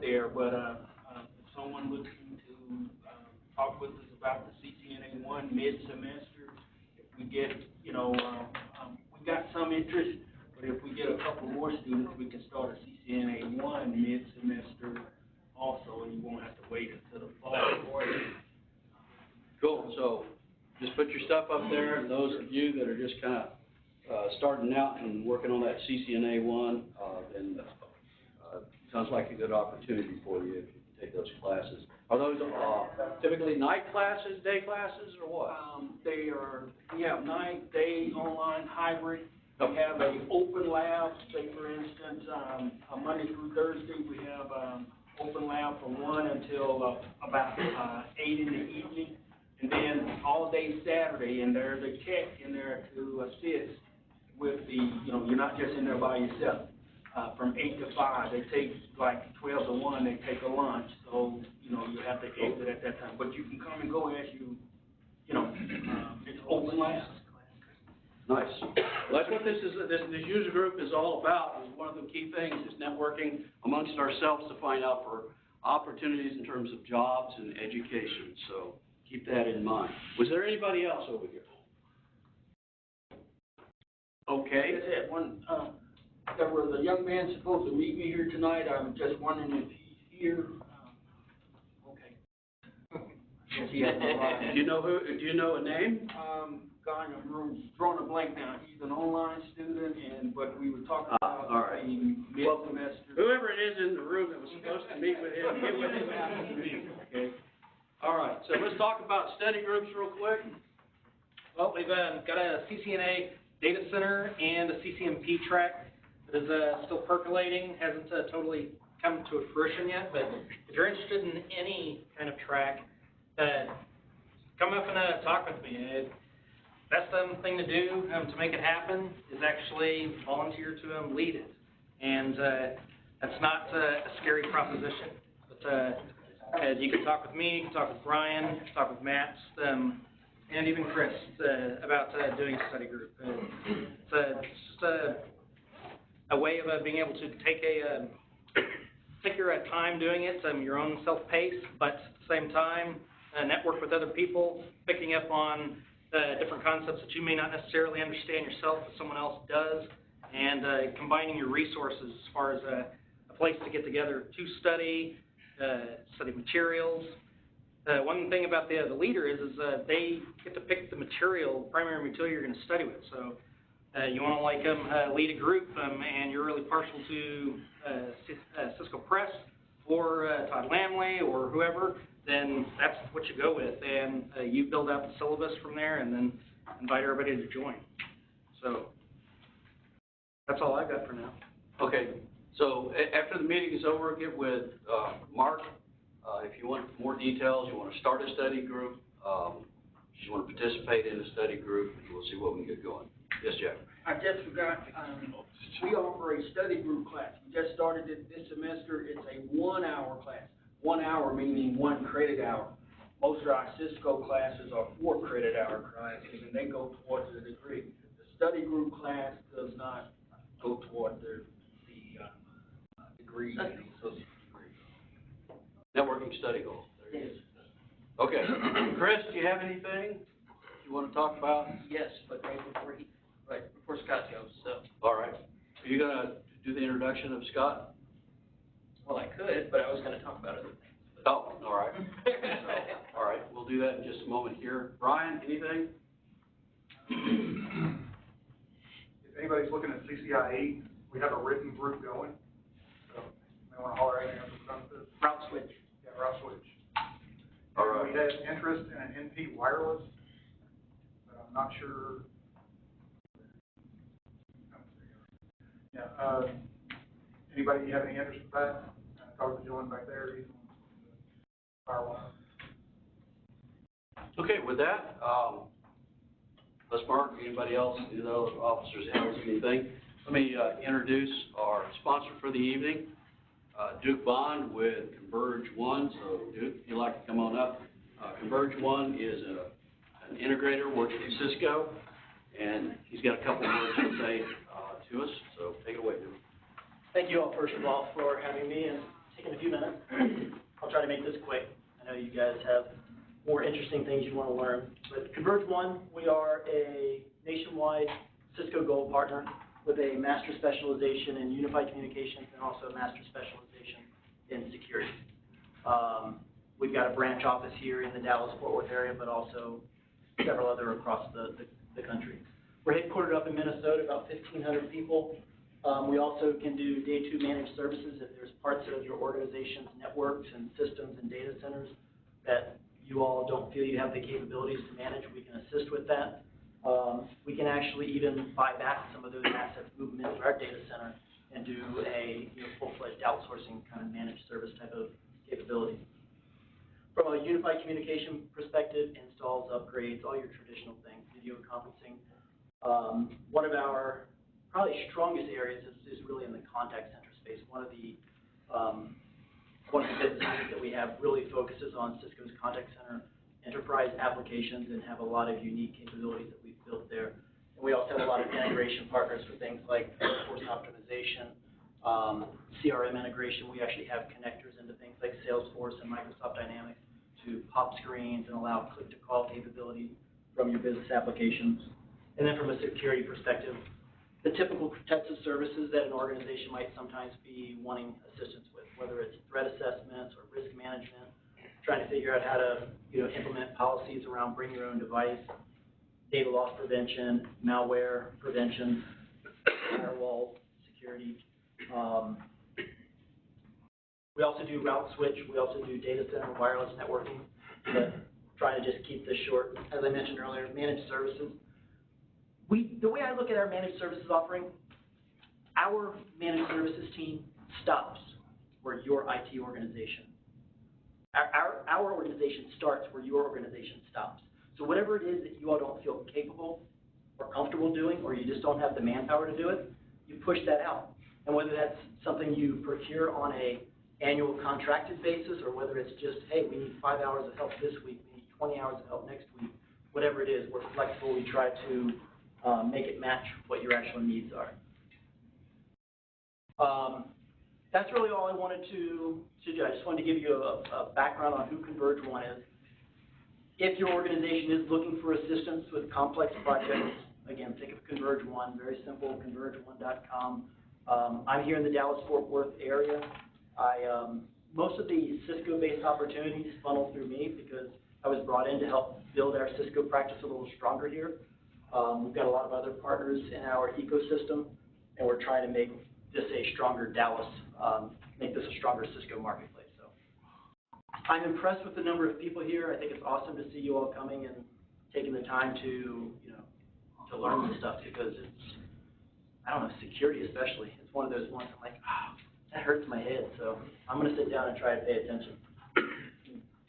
there, but if someone looking to talk with us about the CCNA1 mid-semester, if we get, we got some interest, but if we get a couple more students, we can start a CCNA1 mid-semester also, and you won't have to wait until the fall. Cool. So just put your stuff up there, and those of you that are just kind of starting out and working on that CCNA1, then sounds like a good opportunity for you if you can take those classes. Are those typically night classes, day classes, or what? We have night, day, online, hybrid. We have an open lab. Say, for instance, Monday through Thursday, we have open lab from 1 until about 8 in the evening. And then all day Saturday, and there's a tech in there to assist with the, you're not just in there by yourself. From 8 to 5, they take like 12 to 1, they take a lunch. So, you have to exit at that time. But you can come and go as it's open lab. Nice. Well, that's what this user group is all about. Is one of the key things is networking amongst ourselves to find out for opportunities in terms of jobs and education. So keep that in mind. Was there anybody else over here? Okay. That's it. There was a young man supposed to meet me here tonight. I'm just wondering if he's here. Okay. Yes, he has arrived. Do you know a name? Guy, I'm drawing a blank now. He's an online student, but we were talking about right. the mid-semester. Whoever it is in the room that was supposed to meet with him, get with him after the meeting. Okay. All right. So let's talk about study groups real quick. Well, we've got a CCNA data center and a CCNP track that is still percolating, hasn't totally come to fruition yet, but if you're interested in any kind of track, come up and talk with me. Best thing to do to make it happen is actually volunteer to lead it, and that's not a scary proposition, but you can talk with me, you can talk with Brian, you can talk with Matt, and even Chris about doing a study group. It's just a way of being able to take your time doing it, your own self-pace, but at the same time, network with other people, picking up on different concepts that you may not necessarily understand yourself, but someone else does, and combining your resources as far as a place to get together to study materials. One thing about the leader is they get to pick the primary material you're going to study with. So you want to lead a group, and you're really partial to Cisco Press or Todd Lamley or whoever, then that's what you go with, and you build out the syllabus from there, and then invite everybody to join. So that's all I've got for now. Okay. So after the meeting is over, get with Mark. If you want more details, you want to start a study group, you want to participate in a study group, and we'll see what we can get going. Yes, Jeff. I just forgot, we offer a study group class. We just started it this semester. It's a 1-hour class. 1 hour meaning 1 credit hour. Most of our Cisco classes are 4 credit hour classes, and they go towards the degree. The study group class does not go toward the degree, associate degree. Networking study goal. Yes. Okay. Chris, do you have anything you want to talk about? Yes, but right before Scott goes, so. All right. Are you going to do the introduction of Scott? Well, I could, but I was going to talk about other things. Oh, all right. All right, we'll do that in just a moment here. Brian, anything? If anybody's looking at CCIE, we have a written group going. So you may want to holler at me after we're done with this. Route switch. Yeah, route switch. All right. We had interest in an NP wireless, but I'm not sure. Yeah. Anybody have any interest in that? Talk to Dylan back there. He's on the firewall. Okay, with that, let's mark. Anybody else, any of those officers have anything? Let me introduce our sponsor for the evening, Duke Bond with Converge One. So, Duke, if you'd like to come on up. Converge One is an integrator working at Cisco, and he's got a couple of words to say to us. So, take it away, Duke. Thank you all, first of all, for having me and taking a few minutes. I'll try to make this quick. I know you guys have more interesting things you want to learn. But Converge One, we are a nationwide Cisco Gold partner with a master specialization in unified communications and also a master specialization in security. We've got a branch office here in the Dallas-Fort Worth area, but also several other across the country. We're headquartered up in Minnesota, about 1,500 people. We also can do day 2 managed services if there's parts of your organization's networks and systems and data centers that you all don't feel you have the capabilities to manage. We can assist with that. We can actually even buy back some of those assets, move them into our data center, and do a full-fledged outsourcing kind of managed service type of capability. From a unified communication perspective, installs, upgrades, all your traditional things, video conferencing. One of our probably strongest areas is really in the contact center space. One of the businesses that we have really focuses on Cisco's contact center enterprise applications and have a lot of unique capabilities that we've built there. And we also have a lot of integration partners for things like workforce optimization, CRM integration. We actually have connectors into things like Salesforce and Microsoft Dynamics to pop screens and allow click-to-call capability from your business applications. And then from a security perspective, the typical types of services that an organization might sometimes be wanting assistance with, whether it's threat assessments or risk management, trying to figure out how to implement policies around bring your own device, data loss prevention, malware prevention, firewall security. We also do route switch. We also do data center wireless networking, but trying to just keep this short. As I mentioned earlier, managed services. The way I look at our managed services offering, our managed services team stops where your IT organization. Our organization starts where your organization stops. So whatever it is that you all don't feel capable or comfortable doing, or you just don't have the manpower to do it, you push that out. And whether that's something you procure on a annual contracted basis, or whether it's just, hey, we need 5 hours of help this week, we need 20 hours of help next week, whatever it is, we're flexible. We try to make it match what your actual needs are. That's really all I wanted to do. I just wanted to give you a background on who Converge One is. If your organization is looking for assistance with complex projects, again, think of Converge One, very simple, converge1.com. I'm here in the Dallas-Fort Worth area. Most of the Cisco-based opportunities funnel through me because I was brought in to help build our Cisco practice a little stronger here. We've got a lot of other partners in our ecosystem, and we're trying to make this a stronger Dallas, make this a stronger Cisco marketplace. So I'm impressed with the number of people here. I think it's awesome to see you all coming and taking the time to learn this stuff, because it's, I don't know, security especially. It's one of those ones I'm like, that hurts my head. So I'm going to sit down and try to pay attention.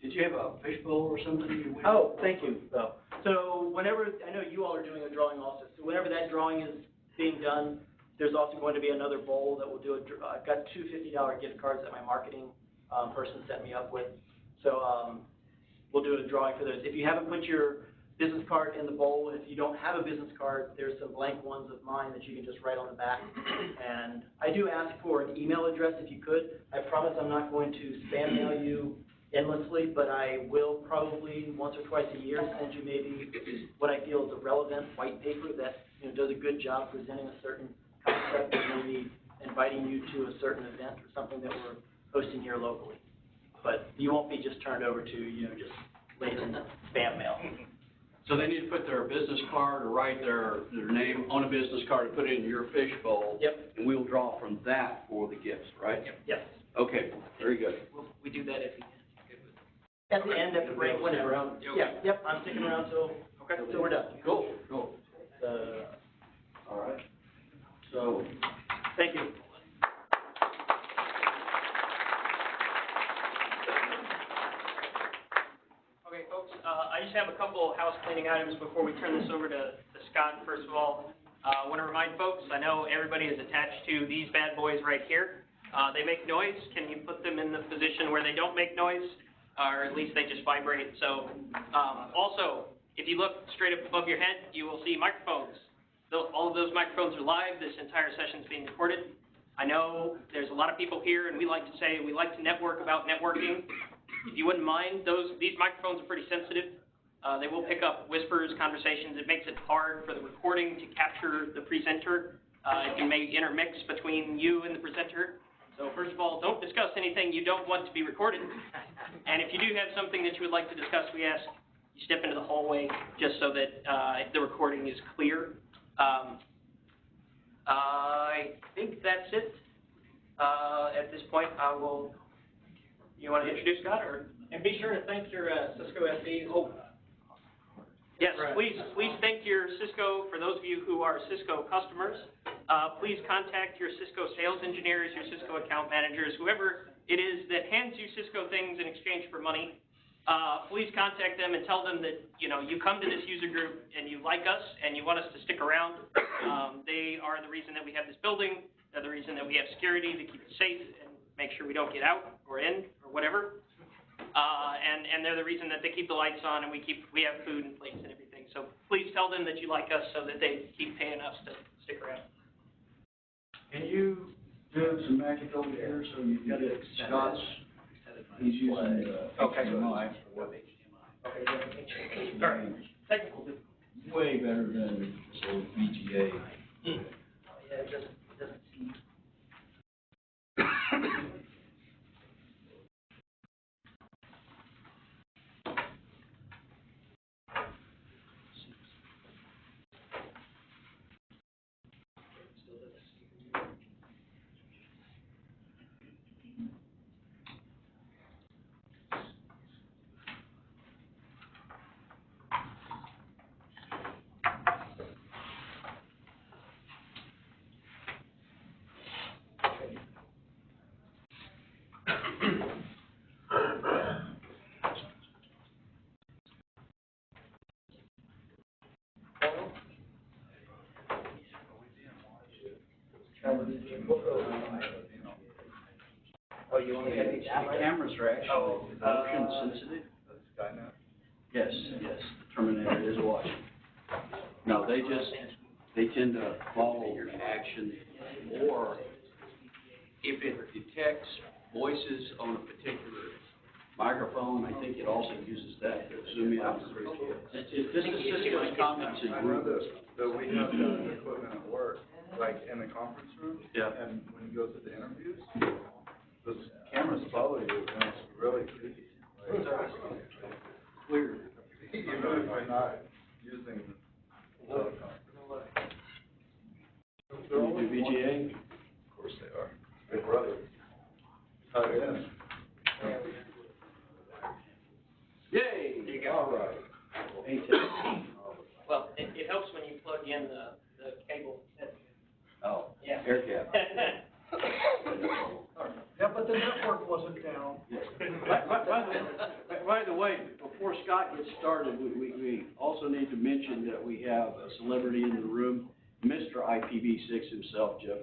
Did you have a fishbowl or something? Oh, thank you. So whenever, I know you all are doing a drawing also, so whenever that drawing is being done, there's also going to be another bowl that will do a, I've got two $50 gift cards that my marketing person set me up with. So we'll do a drawing for those. If you haven't put your business card in the bowl, if you don't have a business card, there's some blank ones of mine that you can just write on the back. And I do ask for an email address if you could. I promise I'm not going to spam mail you endlessly, but I will probably once or twice a year send you maybe what I feel is a relevant white paper that does a good job presenting a certain concept, and maybe inviting you to a certain event or something that we're hosting here locally. But you won't be just turned over to just latent spam mail. So they need to put their business card or write their name on a business card and put it in your fishbowl. Yep. And we'll draw from that for the gifts, right? Yep. Yes. Okay, very good. We do that if you can. At the end, at the break, whenever. Yeah. Yep. I'm sticking around till we're done. Cool. All right. So. Thank you. Okay, folks, I just have a couple house cleaning items before we turn this over to Scott. First of all, I want to remind folks, I know everybody is attached to these bad boys right here. They make noise. Can you put them in the position where they don't make noise, or at least they just vibrate? So also, if you look straight up above your head, you will see microphones. All of those microphones are live. This entire session is being recorded. I know there's a lot of people here, and we like to say we like to network about networking. If you wouldn't mind, these microphones are pretty sensitive. They will pick up whispers, conversations. It makes it hard for the recording to capture the presenter. It may intermix between you and the presenter. So first of all, don't discuss anything you don't want to be recorded. And if you do have something that you would like to discuss, we ask you step into the hallway just so that the recording is clear. I think that's it. At this point, you want to introduce Scott, or? And be sure to thank your Cisco SE. Oh. Yes, Right. please thank your Cisco, for those of you who are Cisco customers, please contact your Cisco sales engineers, your Cisco account managers, whoever it is that hands you Cisco things in exchange for money. Please contact them and tell them that, you come to this user group and you like us and you want us to stick around. They are the reason that we have this building. They're the reason that we have security to keep it safe and make sure we don't get out or in or whatever. And they're the reason that they keep the lights on and we have food and plates and everything. So please tell them that you like us so that they keep paying us to stick around. Can you do some magic over here so you can get Scott's? He's using HDMI. Okay. All right. Technical. Way better than this old VGA. Yeah, it doesn't seem. Oh, you want to get The cameras are actually motion sensitive. Yes, the Terminator is watching. No, they tend to follow your action, or if it detects voices on a particular microphone, I think it also uses that to zoom in. This is Cisco's comments in group. So we have the equipment at work, like in the conference room. Yeah. And when you go to the interviews, those cameras follow you, and it's really creepy. Like, Clear. even if you're not using the You do VGA? of course they are. Big brother. How it is. Yay! There you go. All right. Well, it helps when you plug in the cable. Oh, Yeah. air gap. Yeah, but the network wasn't down. By the way, before Scott gets started, we also need to mention that we have a celebrity in the room, Mr. IPv6 himself, Jeff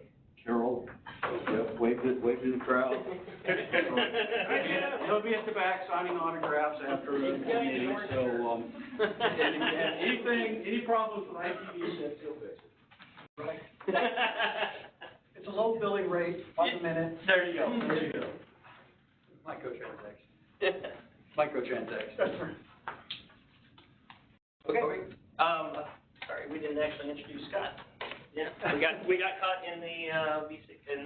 Carroll. Jeff waved in the crowd. He'll be at the back signing autographs after the meeting, so, any problems with IPv6, he'll fix it. Right. It's a low billing rate, 1 minute. There you go. Microtransactions. That's right. Okay. Sorry, we didn't actually introduce Scott. Yeah, we got caught in the security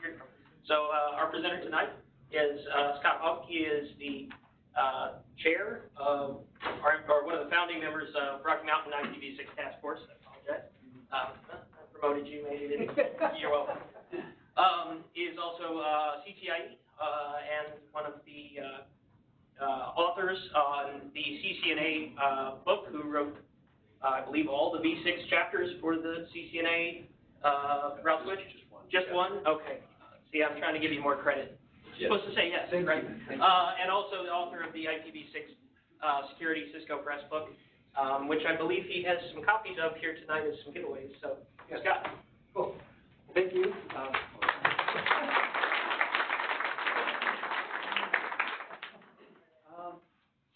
room. So our presenter tonight is Scott Hogg. He is the chair of, or one of the founding members of Rocky Mountain IPv6 Task Force. I apologize. I promoted you, maybe didn't. You're welcome. He is also CCIE and one of the authors on the CCNA book, who wrote, I believe, all the V6 chapters for the CCNA route switch? Just one? Okay. See, I'm trying to give you more credit. You're supposed to say yes, right? And also the author of the IPv6 Security Cisco Press book, which I believe he has some copies of here tonight as some giveaways. So, Scott. Cool. Thank you.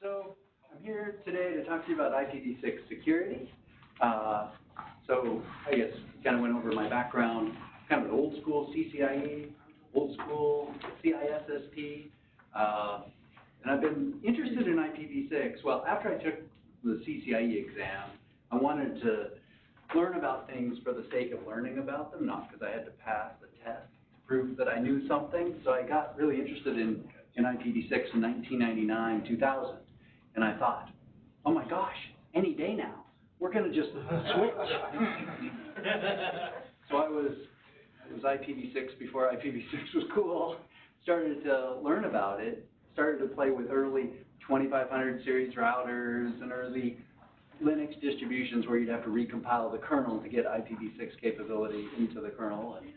So I'm here today to talk to you about IPv6 security. So I guess kind of went over my background kind of an old school CCIE, old school CISSP, and I've been interested in IPv6. Well, after I took the CCIE exam, I wanted to learn about things for the sake of learning about them, not because I had to pass the test to prove that I knew something. So I got really interested in IPv6 in 1999, 2000, and I thought, oh my gosh, any day now, we're going to just switch. So it was IPv6 before IPv6 was cool. Started to learn about it. Started to play with early 2500 series routers and early Linux distributions where you'd have to recompile the kernel to get IPv6 capability into the kernel. And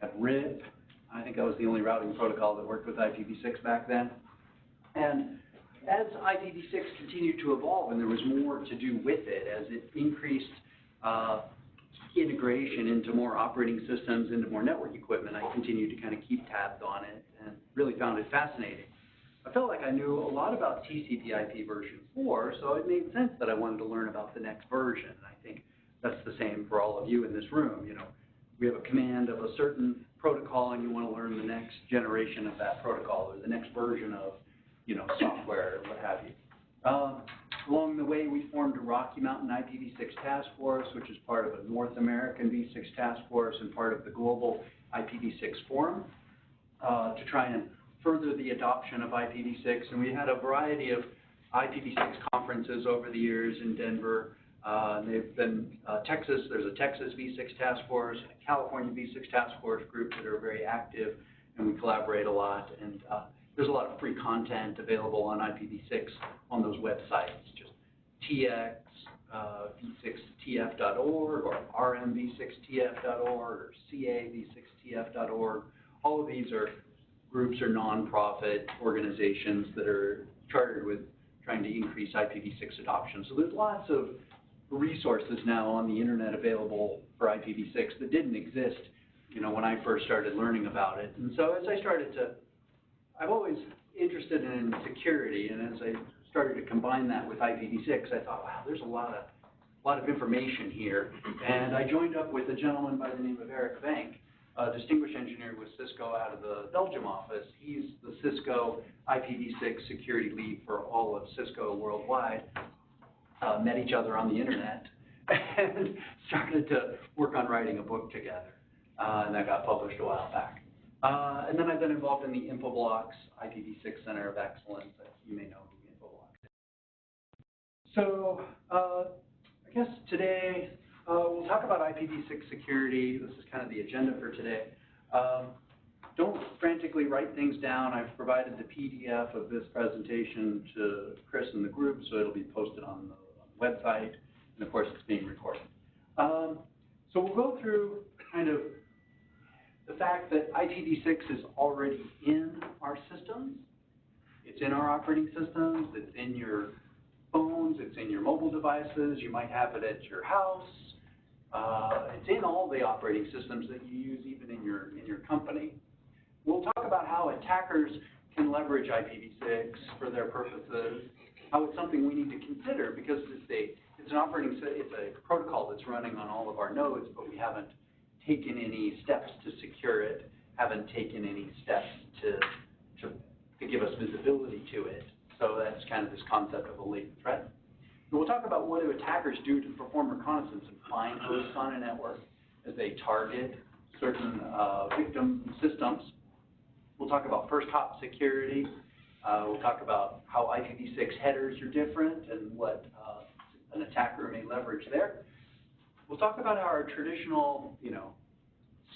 at RIP, I think I was the only routing protocol that worked with IPv6 back then. And as IPv6 continued to evolve and there was more to do with it, as it increased integration into more operating systems, into more network equipment, I continued to kind of keep tabs on it and really found it fascinating. I felt like I knew a lot about TCP/IP version 4, so it made sense that I wanted to learn about the next version. And I think that's the same for all of you in this room. You know, we have a command of a certain protocol and you want to learn the next generation of that protocol or the next version of, you know, software or what have you. Along the way, we formed a Rocky Mountain IPv6 task force, which is part of a North American v6 task force and part of the global IPv6 forum to try and further the adoption of IPv6. And we had a variety of IPv6 conferences over the years in Denver. They've been Texas, there's a Texas v6 task force, a California v6 task force group that are very active, and we collaborate a lot. And there's a lot of free content available on IPv6 on those websites, just v6tf.org or rmv6tf.org or cav6tf.org. All of these are groups or nonprofit organizations that are chartered with trying to increase IPv6 adoption. So there's lots of resources now on the internet available for IPv6 that didn't exist, you know, when I first started learning about it. And so as I started to, I'm always interested in security, and as I started to combine that with IPv6, I thought, wow, there's a lot of information here. And I joined up with a gentleman by the name of Eric Bank, a distinguished engineer with Cisco out of the Belgium office. He's the Cisco IPv6 security lead for all of Cisco worldwide. Met each other on the internet and started to work on writing a book together. And that got published a while back. And then I've been involved in the Infoblox IPv6 Center of Excellence. You may know who Infoblox is. So I guess today we'll talk about IPv6 security. This is kind of the agenda for today. Don't frantically write things down. I've provided the PDF of this presentation to Chris and the group, so it'll be posted on the website, and of course it's being recorded. So we'll go through kind of the fact that IPv6 is already in our systems. It's in our operating systems, it's in your phones, it's in your mobile devices, you might have it at your house. It's in all the operating systems that you use, even in your company. We'll talk about how attackers can leverage IPv6 for their purposes, how it's something we need to consider because it's a protocol that's running on all of our nodes, but we haven't taken any steps to secure it, haven't taken any steps to give us visibility to it. So that's kind of this concept of a latent threat. And we'll talk about what do attackers do to perform reconnaissance and find hosts on a network as they target certain victim systems. We'll talk about first hop security. We'll talk about how IPv6 headers are different and what an attacker may leverage there. We'll talk about how our traditional, you know,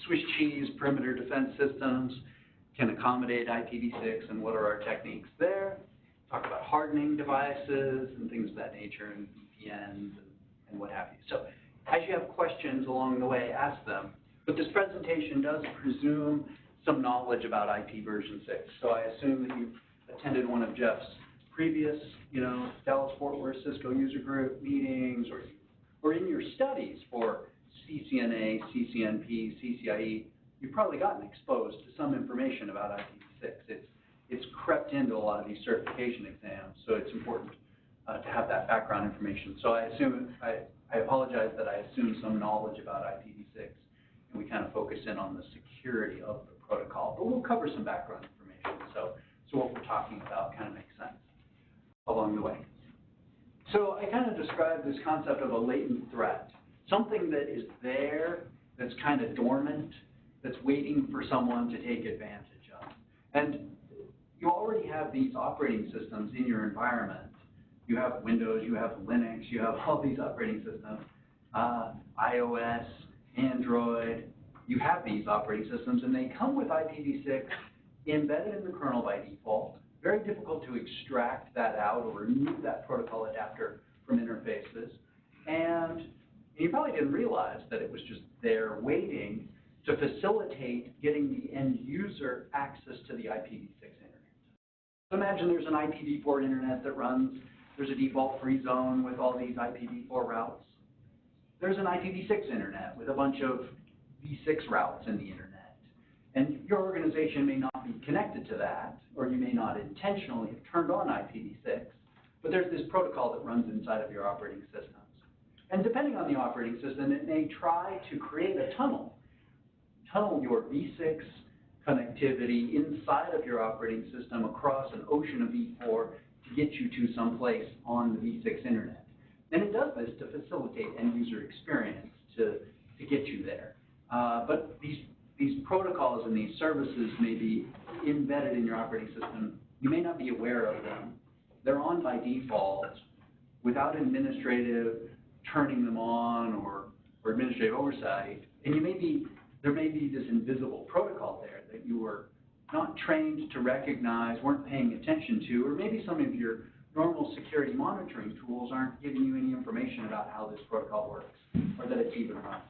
Swiss cheese perimeter defense systems can accommodate IPv6 and what are our techniques there. Talk about hardening devices and things of that nature and VPNs and what have you. So as you have questions along the way, ask them. But this presentation does presume some knowledge about IP version 6. So I assume that you've attended one of Jeff's previous, you know, Dallas-Fort Worth Cisco user group meetings or in your studies for CCNA, CCNP, CCIE, you've probably gotten exposed to some information about IPv6. It's crept into a lot of these certification exams, so it's important to have that background information. So I apologize that I assume some knowledge about IPv6. and we kind of focus in on the security of the protocol. But we'll cover some background information, so what we're talking about kind of makes sense along the way. So I kind of described this concept of a latent threat, something that is there, that's kind of dormant, that's waiting for someone to take advantage of. And you already have these operating systems in your environment. You have Windows, you have Linux, you have all these operating systems, iOS, Android. You have these operating systems, and they come with IPv6 embedded in the kernel by default. Very difficult to extract that out or remove that protocol adapter from interfaces. And you probably didn't realize that it was just there waiting to facilitate getting the end user access to the IPv6 internet. So imagine there's an IPv4 internet that runs, there's a default free zone with all these IPv4 routes. There's an IPv6 internet with a bunch of v6 routes in the internet. And your organization may not be connected to that, or you may not intentionally have turned on IPv6, but there's this protocol that runs inside of your operating systems. And depending on the operating system, it may try to create a tunnel your v6 connectivity inside of your operating system across an ocean of v4 to get you to some place on the v6 internet. And it does this to facilitate end user experience to get you there. But these protocols and these services may be embedded in your operating system. You may not be aware of them. They're on by default without administrative turning them on or administrative oversight. And there may be this invisible protocol there that you were not trained to recognize, weren't paying attention to, or maybe some of your normal security monitoring tools aren't giving you any information about how this protocol works or that it's even run.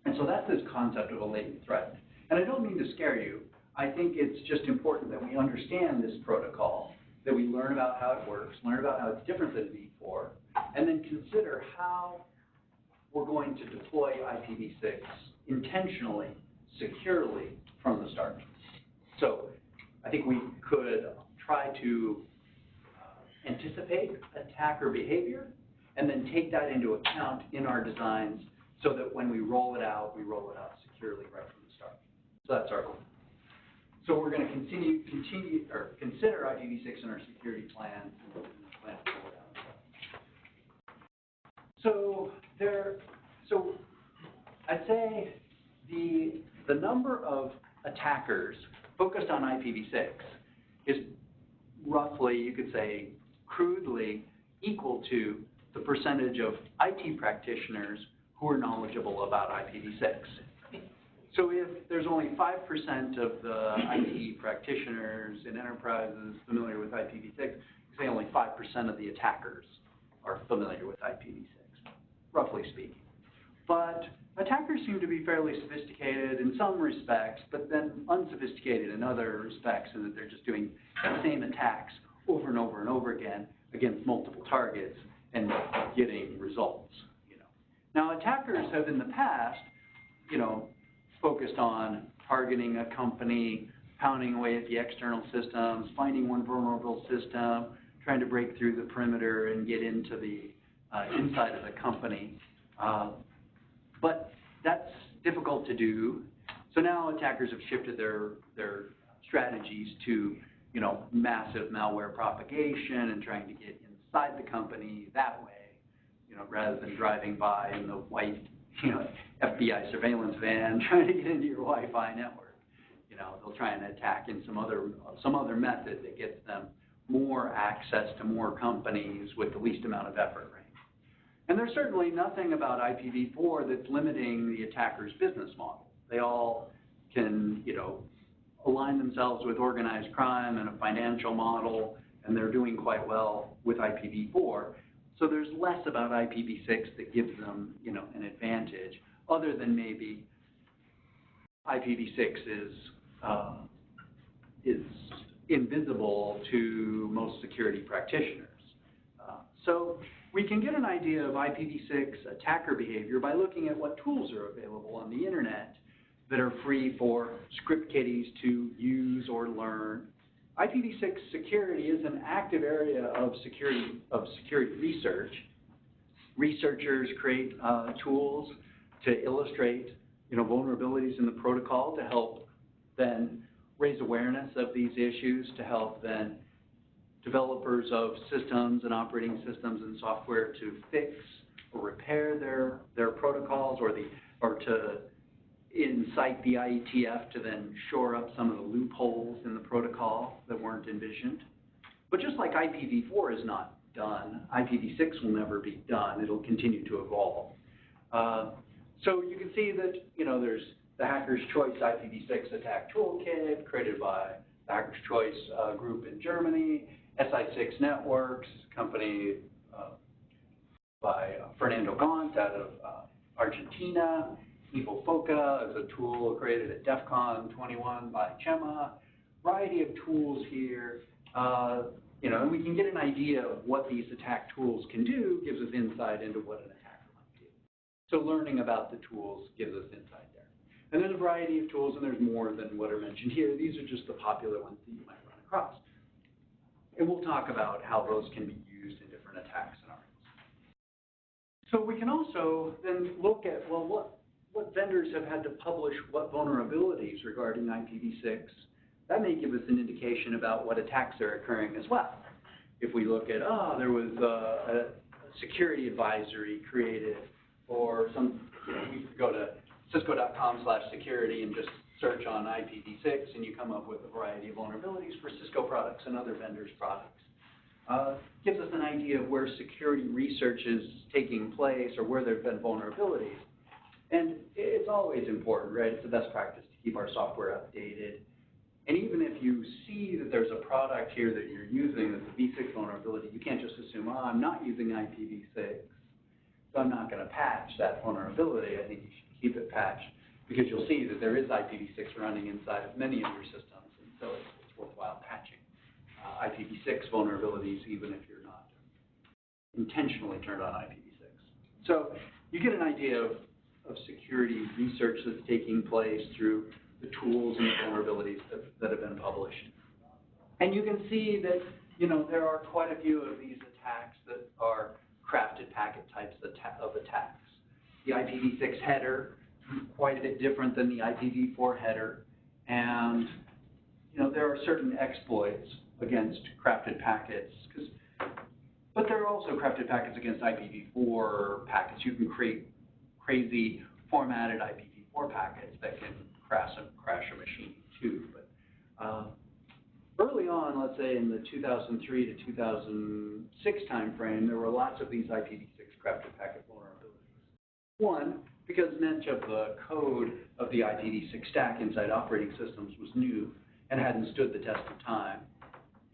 And so that's this concept of a latent threat. And I don't mean to scare you. I think it's just important that we understand this protocol, that we learn about how it works, learn about how it's different than v4, and then consider how we're going to deploy IPv6 intentionally, securely from the start. So I think we could try to anticipate attacker behavior and then take that into account in our designs so that when we roll it out securely right from the start. So that's our goal. So we're going to consider IPv6 in our security plan and plan to roll it out. So I'd say the number of attackers focused on IPv6 is roughly, you could say, crudely equal to the percentage of IT practitioners who are knowledgeable about IPv6. So if there's only 5% of the IT practitioners in enterprises familiar with IPv6, say only 5% of the attackers are familiar with IPv6, roughly speaking. But attackers seem to be fairly sophisticated in some respects, but then unsophisticated in other respects, in that they're just doing the same attacks over and over and over again against multiple targets and getting results. Now, attackers have in the past, focused on targeting a company, pounding away at the external systems, finding one vulnerable system, trying to break through the perimeter and get into the inside of the company. But that's difficult to do. So now attackers have shifted their strategies to, massive malware propagation and trying to get inside the company that way, rather than driving by in the white, FBI surveillance van trying to get into your Wi-Fi network. They'll try and attack in some other method that gets them more access to more companies with the least amount of effort, right? And there's certainly nothing about IPv4 that's limiting the attacker's business model. They all can, align themselves with organized crime and a financial model, and they're doing quite well with IPv4. So there's less about IPv6 that gives them, an advantage, other than maybe IPv6 is invisible to most security practitioners. So we can get an idea of IPv6 attacker behavior by looking at what tools are available on the internet that are free for script kiddies to use or learn. IPv6 security is an active area of security research. Researchers create tools to illustrate vulnerabilities in the protocol to help then raise awareness of these issues, to help then developers of systems and operating systems and software to fix or repair their protocols, or to incite the IETF to then shore up some of the loopholes in the protocol that weren't envisioned. But just like IPv4 is not done, IPv6 will never be done. It'll continue to evolve. So you can see that, there's the Hacker's Choice IPv6 Attack Toolkit created by the Hacker's Choice group in Germany, SI6 Networks, company by Fernando Gont out of Argentina, InfoBlox is a tool created at DEF CON 21 by Chema, variety of tools here, and we can get an idea of what these attack tools can do, gives us insight into what an attacker might do. So learning about the tools gives us insight there. And there's a variety of tools, and there's more than what are mentioned here. These are just the popular ones that you might run across. And we'll talk about how those can be used in different attack scenarios. So we can also then look at, well, what vendors have had to publish what vulnerabilities regarding IPv6. That may give us an indication about what attacks are occurring as well. If we look at, there was a security advisory created for some, we could go to cisco.com/security and just search on IPv6, and you come up with a variety of vulnerabilities for Cisco products and other vendors' products. Gives us an idea of where security research is taking place or where there have been vulnerabilities. And it's always important, right? It's the best practice to keep our software updated. And even if you see that there's a product here that you're using that's a v6 vulnerability, you can't just assume, I'm not using IPv6, so I'm not going to patch that vulnerability. I think you should keep it patched because you'll see that there is IPv6 running inside of many of your systems, and so it's worthwhile patching IPv6 vulnerabilities even if you're not intentionally turned on IPv6. So you get an idea of security research that's taking place through the tools and the vulnerabilities that have been published. And you can see that, there are quite a few of these attacks that are crafted packet types of attacks. The IPv6 header, quite a bit different than the IPv4 header. And, there are certain exploits against crafted packets, but there are also crafted packets against IPv4 packets. You can create crazy formatted IPv4 packets that can crash a machine too. But early on, let's say in the 2003 to 2006 timeframe, there were lots of these IPv6 crafted packet vulnerabilities. One, because much of the code of the IPv6 stack inside operating systems was new and hadn't stood the test of time.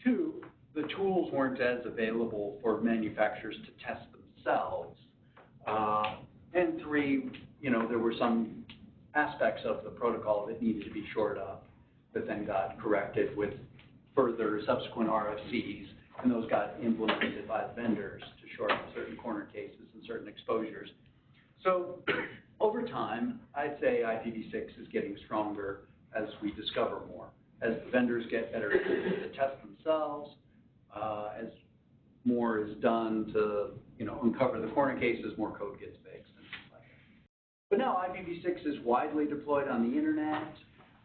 Two, the tools weren't as available for manufacturers to test themselves. And three, there were some aspects of the protocol that needed to be shored up that then got corrected with further subsequent RFCs, and those got implemented by the vendors to shore up certain corner cases and certain exposures. So over time, I'd say IPv6 is getting stronger as we discover more, as the vendors get better to test themselves, as more is done to uncover the corner cases, more code gets fixed and things like that. But now IPv6 is widely deployed on the internet.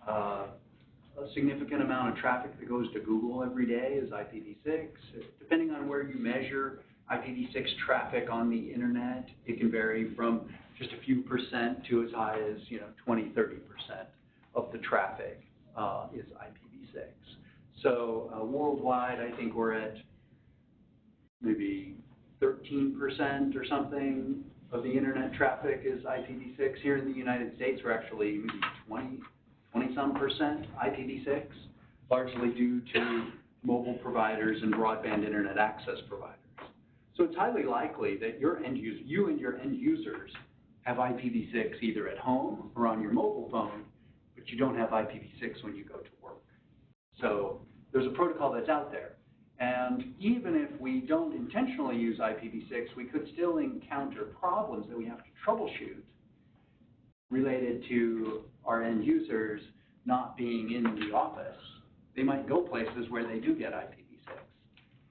A significant amount of traffic that goes to Google every day is IPv6. Depending on where you measure IPv6 traffic on the internet, it can vary from just a few percent to as high as 20–30% of the traffic is IPv6. So worldwide, I think we're at maybe 13% or something of the internet traffic is IPv6. Here in the United States, we're actually maybe 20-some% IPv6, largely due to mobile providers and broadband internet access providers. So it's highly likely that you and your end users have IPv6 either at home or on your mobile phone, but you don't have IPv6 when you go to work. So there's a protocol that's out there. And even if we don't intentionally use IPv6, we could still encounter problems that we have to troubleshoot related to our end users not being in the office. They might go places where they do get IPv6.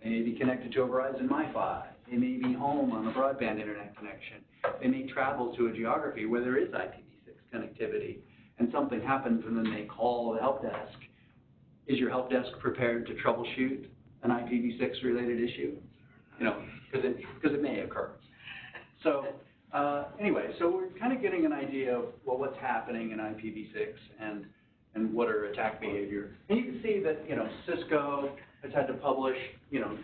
They may be connected to a Verizon MiFi. They may be home on a broadband internet connection. They may travel to a geography where there is IPv6 connectivity, and something happens and then they call the help desk, is your help desk prepared to troubleshoot an IPv6 related issue? You know, because it may occur. So anyway, so we're kind of getting an idea of, well, what's happening in IPv6 and what are attack behavior. And you can see that, you know, Cisco has had to publish, you know,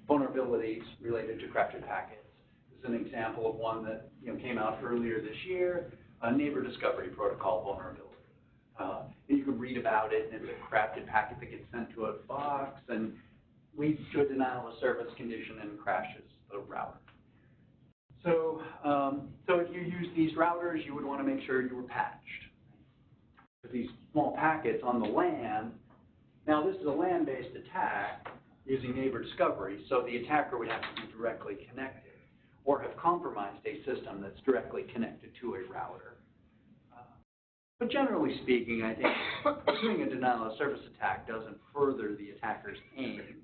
vulnerabilities related to crafted packets. This is an example of one that, you know, came out earlier this year, a neighbor discovery protocol vulnerability. And you can read about it, and it's a crafted packet that gets sent to a box and leads to a denial of service condition and crashes the router. So, so if you use these routers, you would want to make sure you were patched. With these small packets on the LAN, now this is a LAN-based attack using neighbor discovery, so the attacker would have to be directly connected or have compromised a system that's directly connected to a router. But generally speaking, I think doing a denial of service attack doesn't further the attacker's aim.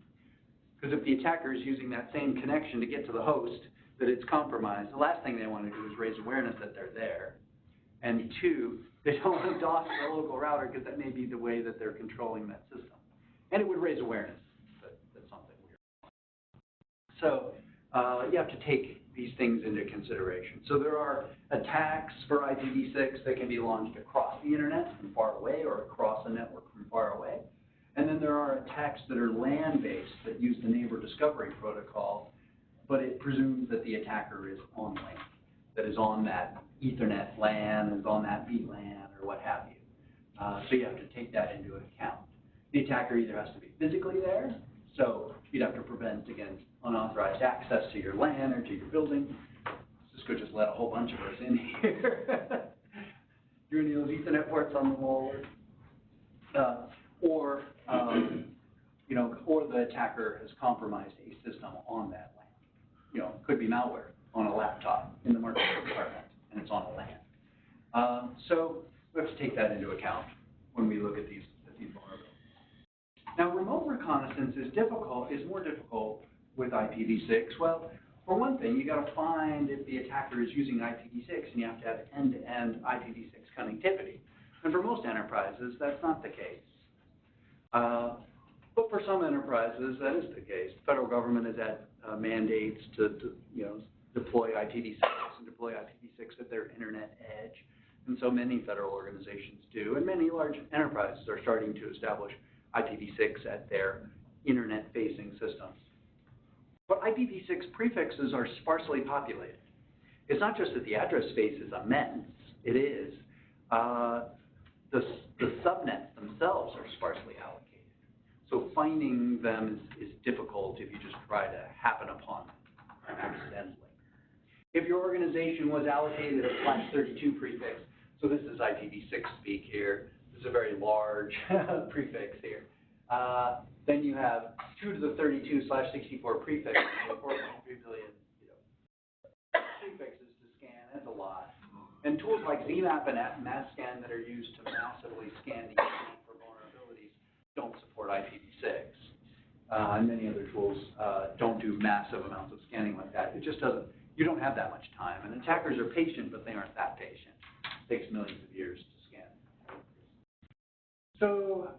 Because if the attacker is using that same connection to get to the host that it's compromised, the last thing they want to do is raise awareness that they're there. And two, they don't want to DOS the local router because that may be the way that they're controlling that system. And it would raise awareness that that's something weird. So you have to take these things into consideration. So there are attacks for IPv6 that can be launched across the internet from far away or across a network from far away. And then there are attacks that are LAN-based that use the neighbor discovery protocol, but it presumes that the attacker is on LAN, that is on that Ethernet LAN, is on that VLAN, or what have you. So you have to take that into account. The attacker either has to be physically there, so you'd have to prevent against unauthorized access to your LAN or to your building. Cisco just let a whole bunch of us in here. Do any of those Ethernet ports on the wall? You know, or the attacker has compromised a system on that LAN. You know, could be malware on a laptop in the marketing department, and it's on a LAN. So we have to take that into account when we look at these vulnerabilities. Now, remote reconnaissance is more difficult with IPv6. Well, for one thing, you got to find if the attacker is using IPv6, and you have to have end-to-end IPv6 connectivity. And for most enterprises, that's not the case. But for some enterprises, that is the case. The federal government has had mandates to deploy IPv6 and deploy IPv6 at their internet edge. And so many federal organizations do, and many large enterprises are starting to establish IPv6 at their internet-facing systems. But IPv6 prefixes are sparsely populated. It's not just that the address space is immense, it is. The subnets themselves are sparsely allocated. So finding them is difficult if you just try to happen upon them accidentally. If your organization was allocated a /32 prefix, so this is IPv6 speak here, this is a very large prefix here, then you have 2 to the 32/64 prefixes, 4.3 billion prefixes to scan. That's a lot. And tools like ZMAP and MassScan that are used to massively scan the internet for vulnerabilities don't support IPv6. And many other tools don't do massive amounts of scanning like that. It just doesn't, you don't have that much time. And attackers are patient, but they aren't that patient. It takes millions of years to scan. So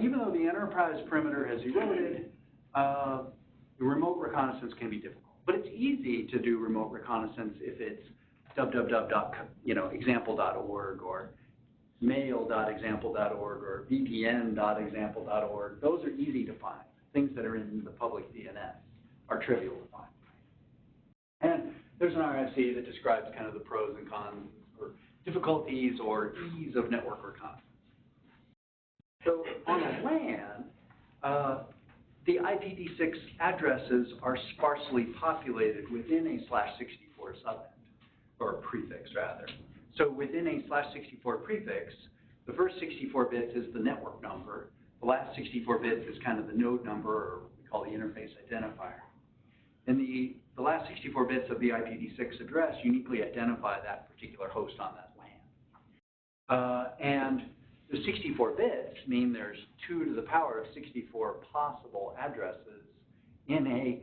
even though the enterprise perimeter has eroded, the remote reconnaissance can be difficult. But it's easy to do remote reconnaissance if it's example.org or mail.example.org or vpn.example.org. Those are easy to find. Things that are in the public DNS are trivial to find. And there's an RFC that describes kind of the pros and cons or difficulties or ease of network reconnaissance. So on a LAN, the IPv6 addresses are sparsely populated within a /64 subnet, or prefix rather. So within a /64 prefix, the first 64 bits is the network number. The last 64 bits is kind of the node number, or what we call the interface identifier. And the last 64 bits of the IPv6 address uniquely identify that particular host on that LAN. And the 64 bits mean there's 2 to the power of 64 possible addresses in a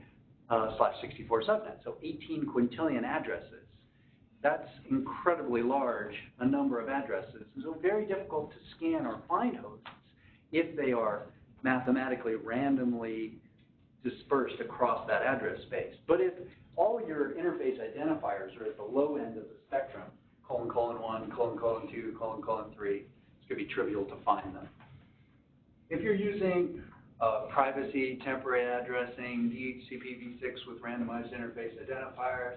/64 subnet, so 18 quintillion addresses That's incredibly large, a number of addresses. So very difficult to scan or find hosts if they are mathematically randomly dispersed across that address space. But if all your interface identifiers are at the low end of the spectrum, : 1, : 2, : 3, it's going to be trivial to find them. If you're using privacy, temporary addressing, DHCPv6 with randomized interface identifiers,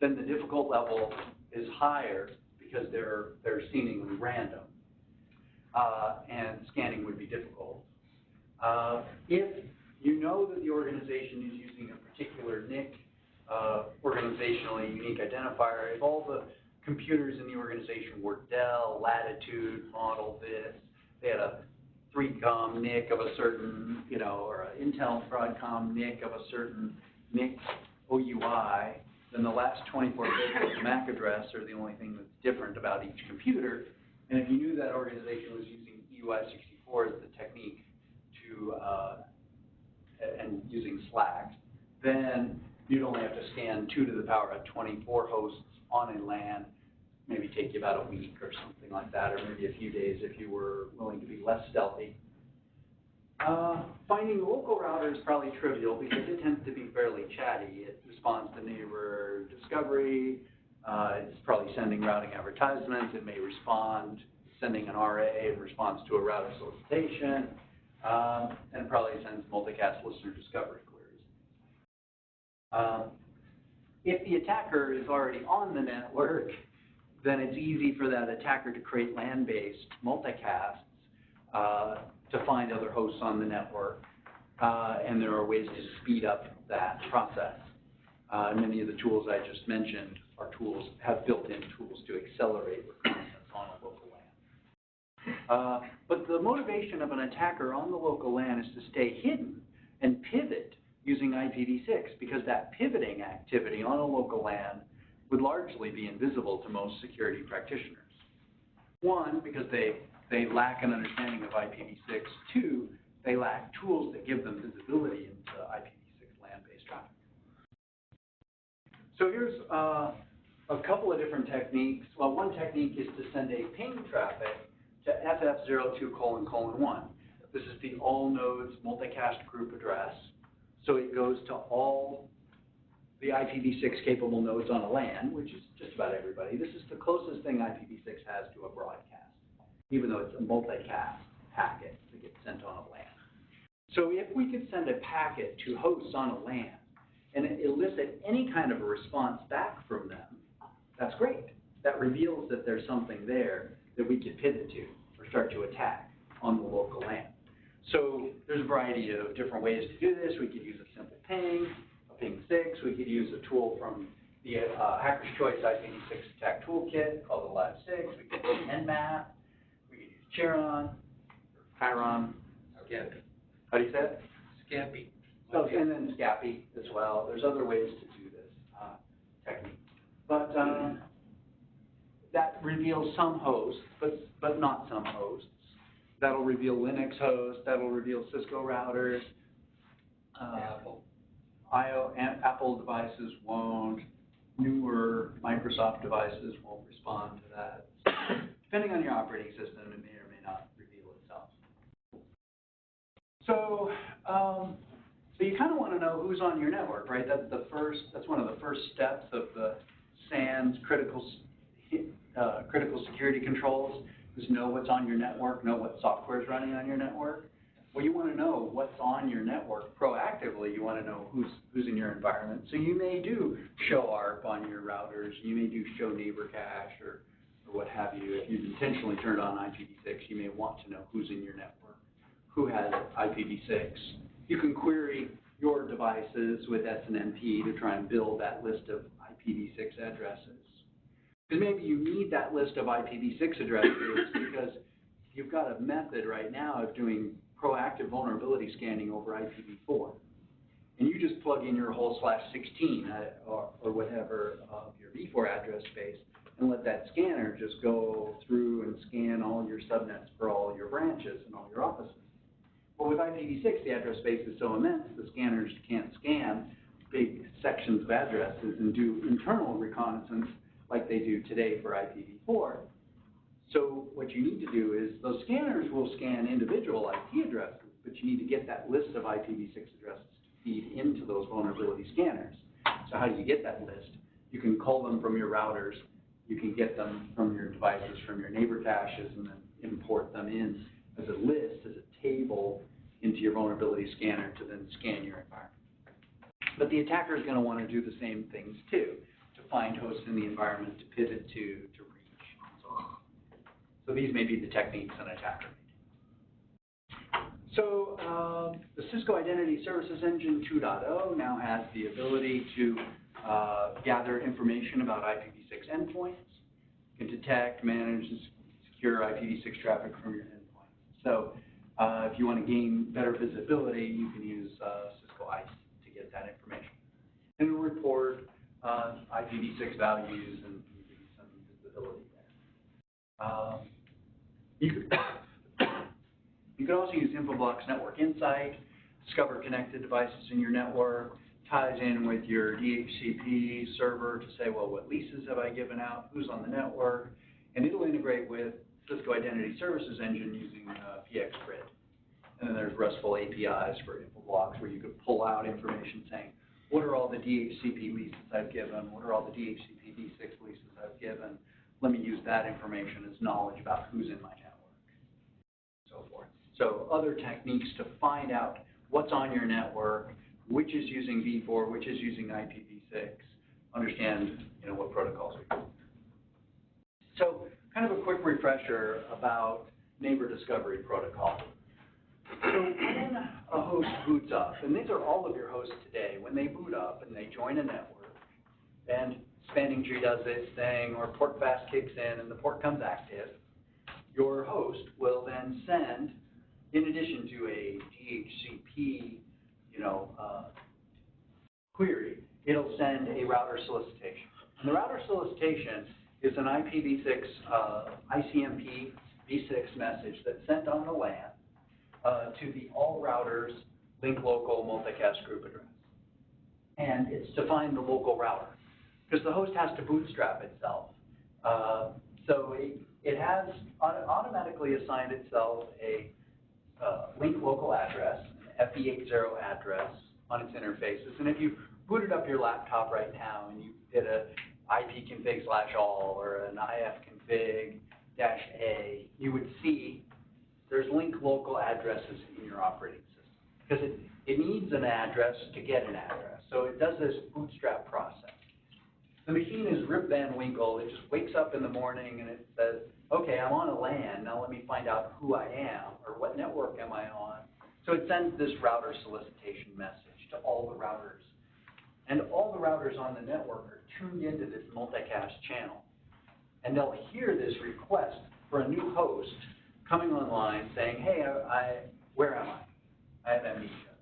then the difficult level is higher because they're seemingly random, and scanning would be difficult. If you know that the organization is using a particular NIC, organizationally unique identifier, if all the computers in the organization were Dell, Latitude, Model this, they had a 3Com NIC of a certain, or an Intel Broadcom NIC of a certain NIC OUI, then the last 24 bits of the MAC address are the only thing that's different about each computer. And if you knew that organization was using EUI64 as the technique to, and using SLAC, then you'd only have to scan 2 to the power of 24 hosts on a LAN, maybe take you about a week or something like that, or maybe a few days if you were willing to be less stealthy. Finding the local router is probably trivial because it tends to be fairly chatty. It responds to neighbor discovery. It's probably sending routing advertisements. It may respond, sending an RA in response to a router solicitation, and probably sends multicast listener discovery queries. If the attacker is already on the network, then it's easy for that attacker to create LAN-based multicasts to find other hosts on the network, and there are ways to speed up that process. Many of the tools I just mentioned are have built-in tools to accelerate reconnaissance on a local LAN. But the motivation of an attacker on the local LAN is to stay hidden and pivot using IPv6, because that pivoting activity on a local LAN would largely be invisible to most security practitioners. One, because they lack an understanding of IPv6. Two, they lack tools that give them visibility into IPv6 LAN-based traffic. So here's a couple of different techniques. Well, one technique is to send a ping traffic to FF02::1. This is the all nodes multicast group address. So it goes to all the IPv6 capable nodes on a LAN, which is just about everybody. This is the closest thing IPv6 has to a broadcast, even though it's a multicast packet that gets sent on a LAN. So if we could send a packet to hosts on a LAN and elicit any kind of a response back from them, that's great. That reveals that there's something there that we could pivot to or start to attack on the local LAN. So there's a variety of different ways to do this. We could use a simple ping, a ping6. We could use a tool from the Hacker's Choice IPv6 attack toolkit called the Lab6. We could use Nmap. We could use Chiron, Chiron. Scappy. How do you say it? Scappy. So, and then Scappy as well. There's other ways to do this technique. But that reveals some hosts, but not some hosts. That'll reveal Linux hosts. That'll reveal Cisco routers. Apple devices won't. Newer Microsoft devices won't respond to that. Depending on your operating system, it may or may not reveal itself. So, so you kind of want to know who's on your network, right? That's one of the first steps of the SANS critical security controls. Is know what's on your network, know what software is running on your network. Well, you want to know what's on your network proactively. You want to know who's in your environment. So you may do show ARP on your routers. You may do show neighbor cache or what have you. If you've intentionally turned on IPv6, you may want to know who's in your network, who has IPv6. You can query your devices with SNMP to try and build that list of IPv6 addresses. Because maybe you need that list of IPv6 addresses because you've got a method right now of doing proactive vulnerability scanning over IPv4. And you just plug in your whole /16 or whatever of your v4 address space and let that scanner just go through and scan all your subnets for all your branches and all your offices. Well, with IPv6, the address space is so immense, the scanners can't scan big sections of addresses and do internal reconnaissance like they do today for IPv4. So what you need to do is those scanners will scan individual IP addresses, but you need to get that list of IPv6 addresses to feed into those vulnerability scanners. So how do you get that list? You can call them from your routers. You can get them from your devices, from your neighbor caches, and then import them in as a list, as a table into your vulnerability scanner to then scan your environment. But the attacker is going to want to do the same things too, to find hosts in the environment, to pivot to reach, and so on. So these may be the techniques an attacker may do. So the Cisco Identity Services Engine 2.0 now has the ability to gather information about IPv6 endpoints. You can detect, manage, and secure IPv6 traffic from your endpoints. So if you want to gain better visibility, you can use Cisco ICE to get that information. And it'll report IPv6 values and give you some visibility there. You could also use Infoblox Network Insight, discover connected devices in your network, ties in with your DHCP server to say, well, what leases have I given out, who's on the network, and it'll integrate with Cisco Identity Services Engine using PXGrid. And then there's RESTful APIs for Infoblox where you could pull out information saying, what are all the DHCP leases I've given, what are all the DHCP v6 leases I've given, let me use that information as knowledge about who's in my network, and so forth. So other techniques to find out what's on your network, which is using v4, which is using IPv6, understand what protocols we use. So kind of a quick refresher about neighbor discovery protocol. So when a host boots up, and these are all of your hosts today, when they boot up and they join a network, and spanning tree does its thing, or port fast kicks in and the port comes active, your host will then send, in addition to a DHCP query, it'll send a router solicitation. And the router solicitation is an IPv6 ICMP v6 message that's sent on the LAN to the all routers link local multicast group address. And it's to find the local router, because the host has to bootstrap itself. So it has automatically assigned itself a link local address, an FE80 address on its interfaces. And if you booted up your laptop right now and you did a ipconfig/all or an ifconfig-a, you would see there's link local addresses in your operating system, because it needs an address to get an address. So it does this bootstrap process. The machine is Rip Van Winkle. It just wakes up in the morning and it says, okay, I'm on a LAN. Now let me find out who I am or what network am I on. So it sends this router solicitation message to all the routers. And all the routers on the network are tuned into this multicast channel. And they'll hear this request for a new host coming online saying, hey, where am I? I have amnesia.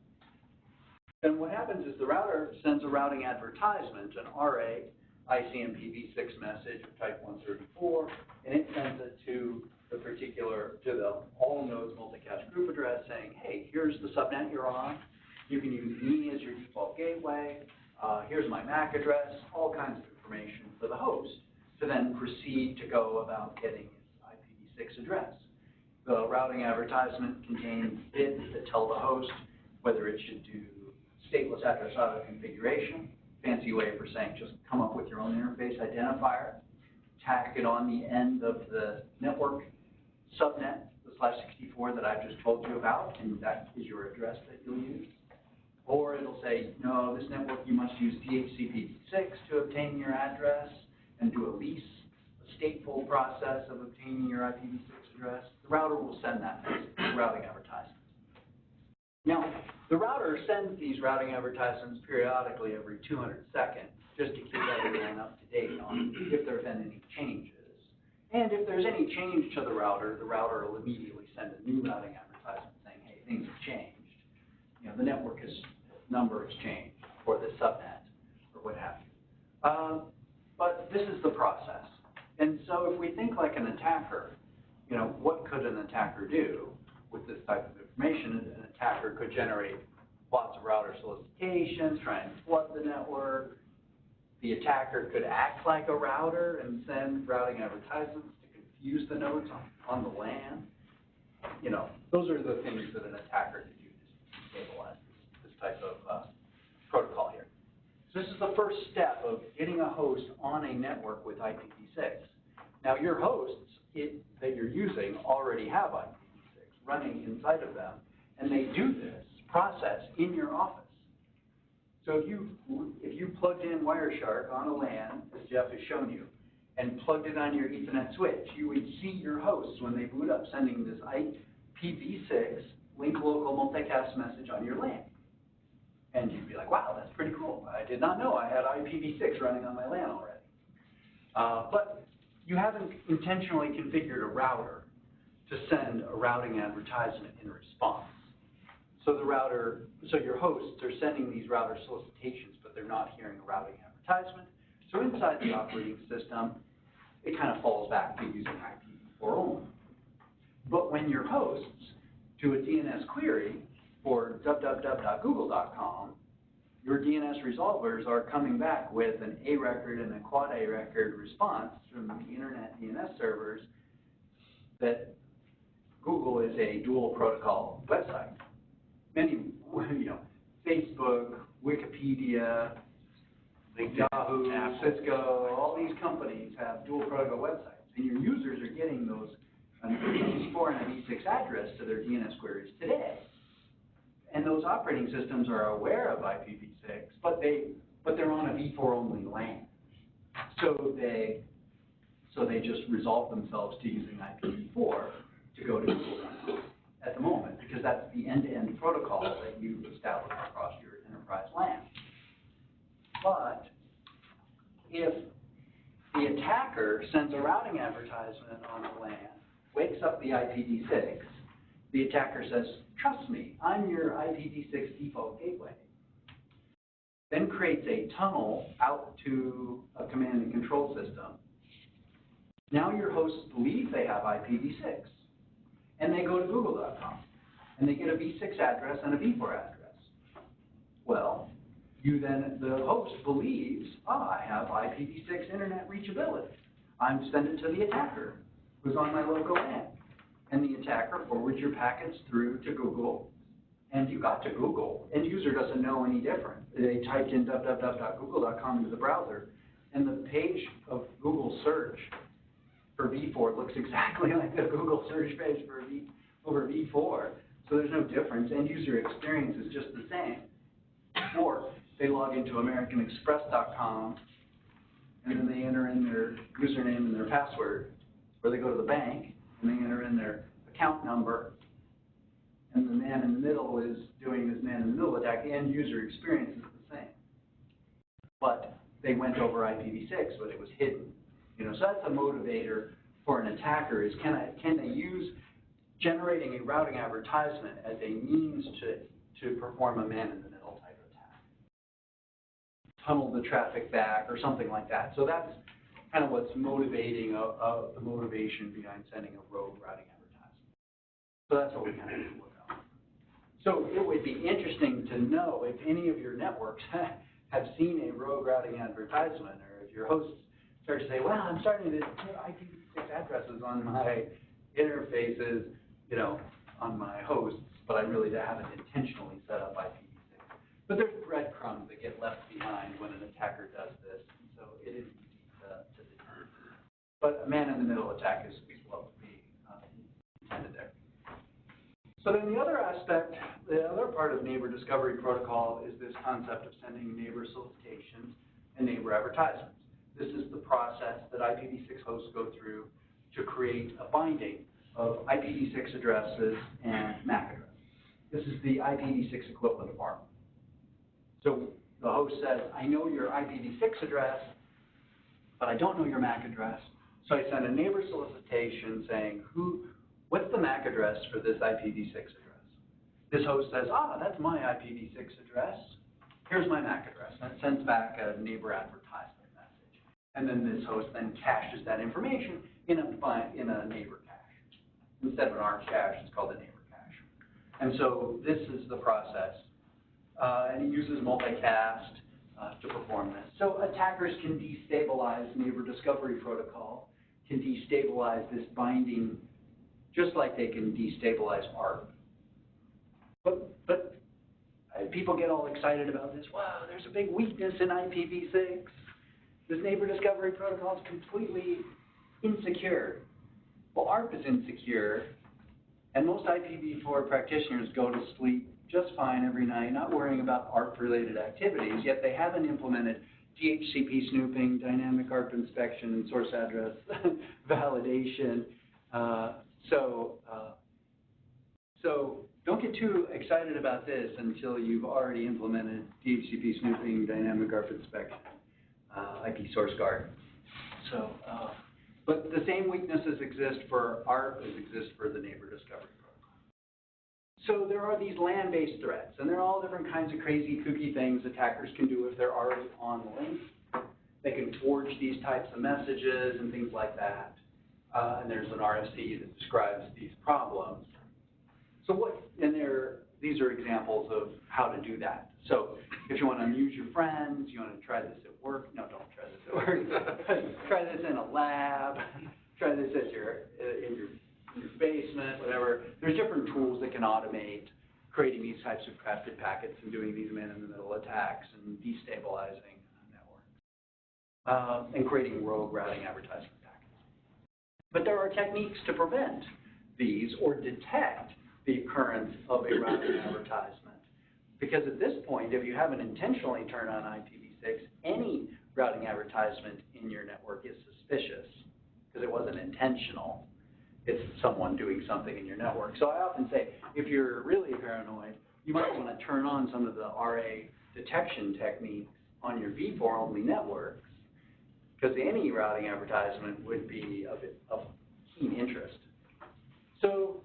Then what happens is the router sends a routing advertisement, an RA ICMP v6 message of type 134, and it sends it to the all nodes multicast group address saying, hey, here's the subnet you're on. You can use me as your default gateway. Here's my MAC address, all kinds of information for the host to then proceed to go about getting its IPv6 address. The routing advertisement contains bits that tell the host whether it should do stateless address auto configuration, fancy way for saying just come up with your own interface identifier, tack it on the end of the network subnet, the /64 that I've just told you about, and that is your address that you'll use. Or it'll say, no, this network you must use DHCP6 to obtain your address and do a lease, a stateful process of obtaining your IPv6 address. The router will send that message, routing advertisement. Now, the router sends these routing advertisements periodically every 200 seconds just to keep everyone up to date on if there have been any changes. And if there's any change to the router will immediately send a new routing advertisement saying, hey, things have changed. The network number has changed, or the subnet, or what have you. But this is the process. And so if we think like an attacker, what could an attacker do with this type of information? An attacker could generate lots of router solicitations, try and flood the network. The attacker could act like a router and send routing advertisements to confuse the nodes on the LAN. You know, those are the things that an attacker could do to destabilize this type of protocol here. So this is the first step of getting a host on a network with IPv6. Now your hosts that you're using already have IPv6 running inside of them, and they do this process in your office. So if you plugged in Wireshark on a LAN, as Jeff has shown you, and plugged it on your Ethernet switch, you would see your hosts when they boot up sending this IPv6 link local multicast message on your LAN. And you'd be like, wow, that's pretty cool. I did not know I had IPv6 running on my LAN already. But you haven't intentionally configured a router to send a routing advertisement in response. So your hosts are sending these router solicitations, but they're not hearing a routing advertisement. So inside the operating system, it kind of falls back to using IPv4 only. But when your hosts do a DNS query for www.google.com, your DNS resolvers are coming back with an A record and a quad A record response from the internet DNS servers that Google is a dual protocol website. Many, Facebook, Wikipedia, Yahoo, Cisco, all these companies have dual protocol websites, and your users are getting those an IPv4 and a v6 address to their DNS queries today. And those operating systems are aware of IPv6, but they're on a v4 only LAN. So they just resolve themselves to using IPv4 to go to Google at the moment, because that's the end-to-end protocol that you've established across your enterprise LAN. But if the attacker sends a routing advertisement on the LAN, wakes up the IPv6, the attacker says, trust me, I'm your IPv6 default gateway, then creates a tunnel out to a command and control system. Now your hosts believe they have IPv6, and they go to google.com, and they get a v6 address and a v4 address. Well, the host believes, I have IPv6 internet reachability. I'm sending it to the attacker, who's on my local LAN. And the attacker forwards your packets through to Google, and you got to Google. End user doesn't know any different. They typed in www.google.com into the browser, and the page of Google search for v4 looks exactly like the Google search page for over v4. So there's no difference. End user experience is just the same. Or they log into AmericanExpress.com, and then they enter in their username and their password, or they go to the bank, and they enter in their account number, and the man in the middle is doing his man-in-the-middle attack. The end user experience is the same. But they went over IPv6, but it was hidden. So that's a motivator for an attacker, is can they use generating a routing advertisement as a means to perform a man-in-the-middle type attack. Tunnel the traffic back or something like that. So that's kind of what's motivating the motivation behind sending a rogue routing advertisement. So that's what we kind of look at. So it would be interesting to know if any of your networks have seen a rogue routing advertisement, or if your hosts start to say, well, I'm starting to put IPv6 addresses on my interfaces, on my hosts, but I really haven't intentionally set up IPv6. But there's breadcrumbs that get left behind when an attacker does this, and so it is easy to detect. But a man-in-the-middle attack is what would be intended there. So then the other aspect, the other part of neighbor discovery protocol is this concept of sending neighbor solicitations and neighbor advertisements. This is the process that IPv6 hosts go through to create a binding of IPv6 addresses and MAC addresses. This is the IPv6 equivalent of ARP. So the host says, I know your IPv6 address, but I don't know your MAC address. So I send a neighbor solicitation saying, what's the MAC address for this IPv6 address? This host says, that's my IPv6 address. Here's my MAC address. And it sends back a neighbor advertisement message. And then this host then caches that information in a neighbor cache. Instead of an ARP cache, it's called a neighbor cache. And so this is the process. And it uses multicast to perform this. So attackers can destabilize neighbor discovery protocol, can destabilize this binding, just like they can destabilize ARP. But people get all excited about this. Wow, there's a big weakness in IPv6. This neighbor discovery protocol is completely insecure. Well, ARP is insecure, and most IPv4 practitioners go to sleep just fine every night, not worrying about ARP-related activities, yet they haven't implemented DHCP snooping, dynamic ARP inspection, and source address validation. So don't get too excited about this until you've already implemented DHCP snooping, dynamic ARP inspection, IP source guard. So, but the same weaknesses exist for ARP as exist for the neighbor discovery protocol. So there are these land-based threats, and there are all different kinds of crazy, kooky things attackers can do if they're already on the link. They can forge these types of messages and things like that. And there's an RFC that describes these problems. So these are examples of how to do that. So if you want to amuse your friends, you want to try this at work. No, don't try this at work. Try this in a lab. Try this at in your basement, whatever. There's different tools that can automate creating these types of crafted packets and doing these man-in-the-middle attacks and destabilizing networks and creating rogue routing advertisement packets. But there are techniques to prevent these or detect the occurrence of a routing advertisement. Because at this point, if you haven't intentionally turned on IPv6, any routing advertisement in your network is suspicious because it wasn't intentional. It's someone doing something in your network. So I often say, if you're really paranoid, you might want to turn on some of the RA detection techniques on your v4 only networks, because any routing advertisement would be of keen interest. So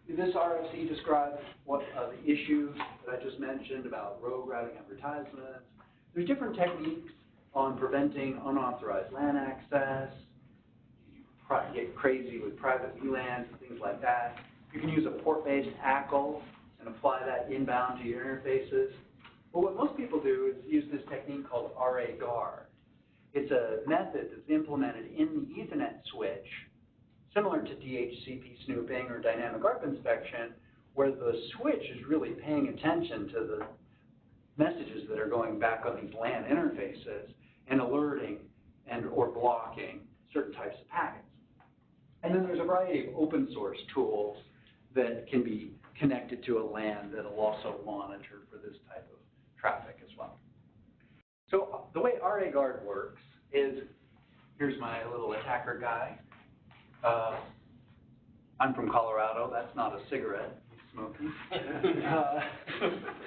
this RFC describes what the issues that I just mentioned about rogue routing advertisements. There's different techniques on preventing unauthorized LAN access. You get crazy with private VLANs and things like that. You can use a port-based ACL and apply that inbound to your interfaces. But what most people do is use this technique called RA guard. It's a method that's implemented in the Ethernet switch, similar to DHCP snooping or dynamic ARP inspection, where the switch is really paying attention to the messages that are going back on these LAN interfaces and alerting or blocking certain types of packets. And then there's a variety of open source tools that can be connected to a LAN that will also monitor for this type of traffic as well. So the way RA Guard works is, here's my little attacker guy. I'm from Colorado. That's not a cigarette he's smoking.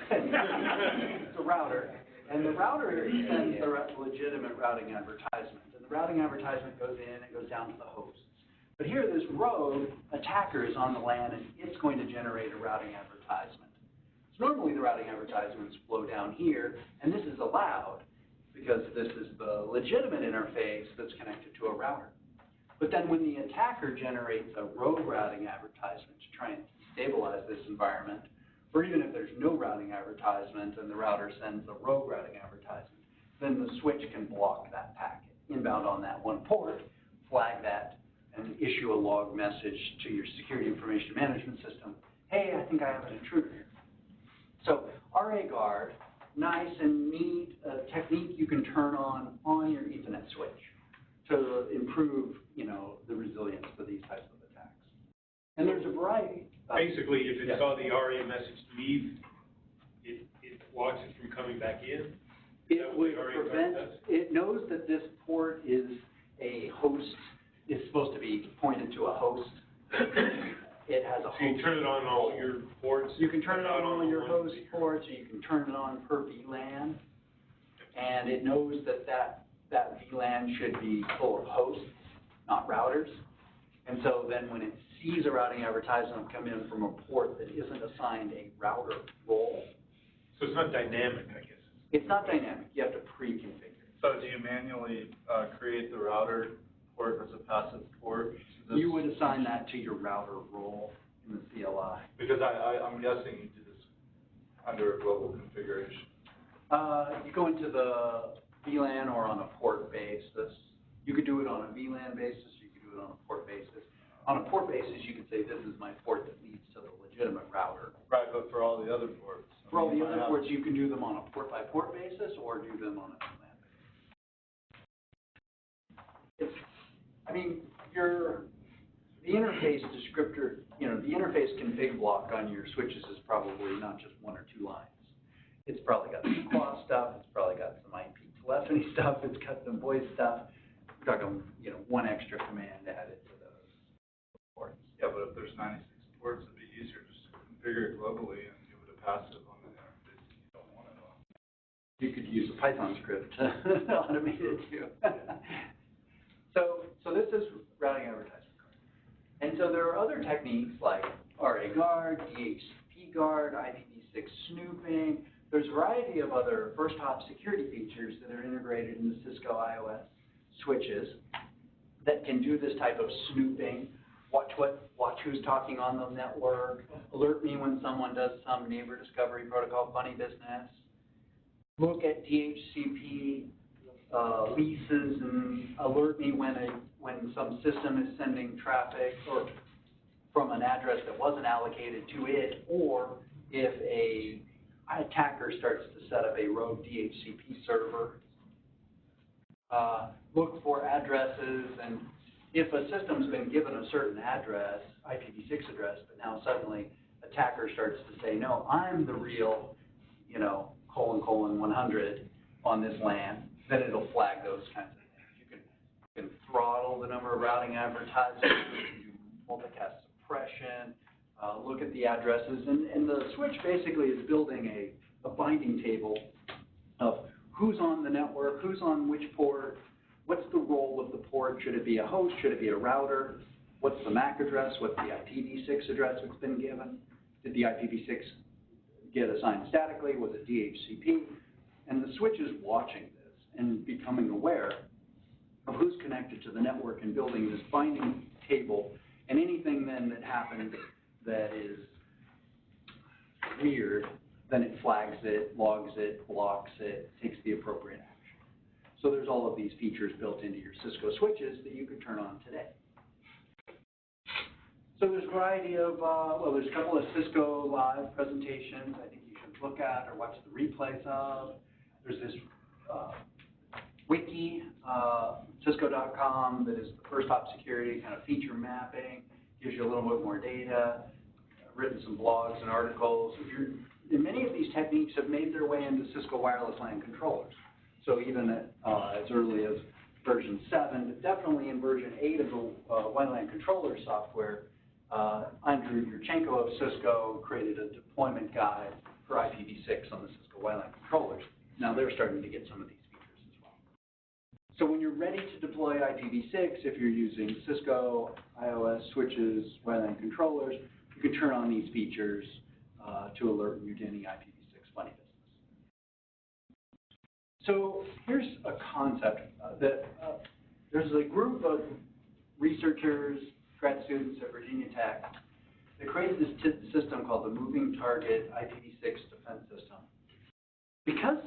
It's a router. And the router sends the legitimate routing advertisement. And the routing advertisement goes in, it goes down to the hosts. But here, this rogue attacker is on the LAN, and it's going to generate a routing advertisement. So normally the routing advertisements flow down here, and this is allowed because this is the legitimate interface that's connected to a router. But then when the attacker generates a rogue routing advertisement to try and stabilize this environment, or even if there's no routing advertisement and the router sends a rogue routing advertisement, then the switch can block that packet inbound on that one port, flag that, and issue a log message to your security information management system. Hey, I think I have an intruder here. So RA Guard, nice and neat technique you can turn on your Ethernet switch to improve, the resilience for these types of attacks. And there's a variety. Basically, if it saw the RA message leave, it blocks it from coming back in? It would prevent, it knows that this port is a host, is supposed to be pointed to a host. It has a host. So you turn it on all your ports? You can turn it on all your host ports, or you can turn it on per VLAN. And it knows that VLAN should be full of hosts, not routers. And so then when it sees a routing advertisement come in from a port that isn't assigned a router role. So it's not dynamic, I guess. It's not dynamic. You have to pre-configure. So do you manually create the router port as a passive port? You would assign that to your router role in the CLI. Because I'm guessing you do this under global configuration. You go into the VLAN or on a port basis. You could do it on a VLAN basis, you could do it on a port basis. On a port basis, you could say, this is my port that leads to the legitimate router. Right, but for all the other ports. For all the other ports, you can do them on a port-by-port basis or do them on a VLAN basis. The interface descriptor, the interface config block on your switches is probably not just one or two lines. It's probably got some cross stuff, it's probably got some IP telephony stuff, it's got some voice stuff. We're talking, one extra command added to those ports. Yeah, but if there's 96 ports, it'd be easier just to configure it globally and give it a passive on the interface if you don't want it on. You could use a Python script to automate it too. So this is routing advertisement card. And so there are other techniques like RA guard, DHCP guard, IPv6 snooping. There's a variety of other first hop security features that are integrated in the Cisco iOS switches that can do this type of snooping. Watch who's talking on the network, alert me when someone does some neighbor discovery protocol funny business. Look at DHCP leases and alert me when some system is sending traffic or from an address that wasn't allocated to it, or if an attacker starts to set up a rogue DHCP server. Look for addresses, and if a system's been given a certain address, IPv6 address, but now suddenly attacker starts to say, no, I'm the real, ::100 on this LAN, then it'll flag those kinds of things. You can throttle the number of routing advertisements, you can do multicast suppression, look at the addresses, and the switch basically is building a binding table of who's on the network, who's on which port, what's the role of the port, should it be a host, should it be a router, what's the MAC address, what's the IPv6 address that's been given, did the IPv6 get assigned statically, was it DHCP, and the switch is watching this and becoming aware of who's connected to the network and building this binding table, and anything then that happens that is weird, then it flags it, logs it, blocks it, takes the appropriate action. So there's all of these features built into your Cisco switches that you could turn on today. So there's a variety of, there's a couple of Cisco live presentations I think you should look at or watch the replays of. There's this wiki, Cisco.com, that is the first hop security kind of feature mapping, gives you a little bit more data, written some blogs and articles. And many of these techniques have made their way into Cisco wireless LAN controllers. So even at, as early as version 7, but definitely in version 8 of the WLAN controller software, Andrew Yurchenko of Cisco created a deployment guide for IPv6 on the Cisco WLAN controllers. Now they're starting to get some of these features as well. So when you're ready to deploy IPv6, if you're using Cisco iOS switches, WLAN controllers, you can turn on these features to alert you to any IPv6 funny business. So here's a concept that there's a group of researchers, grad students at Virginia Tech, that created this system called the Moving Target IPv6 Defense System. Because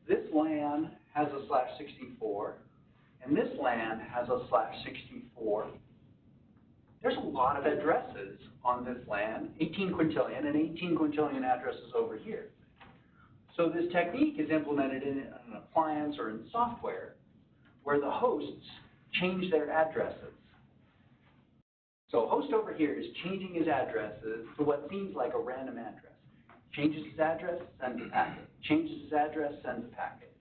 this LAN has a /64, and this LAN has a /64, there's a lot of addresses on this LAN, 18 quintillion, and 18 quintillion addresses over here. So this technique is implemented in an appliance or in software where the hosts change their addresses. So a host over here is changing his addresses to what seems like a random address. Changes his address, sends a packet. Changes his address, sends a packet.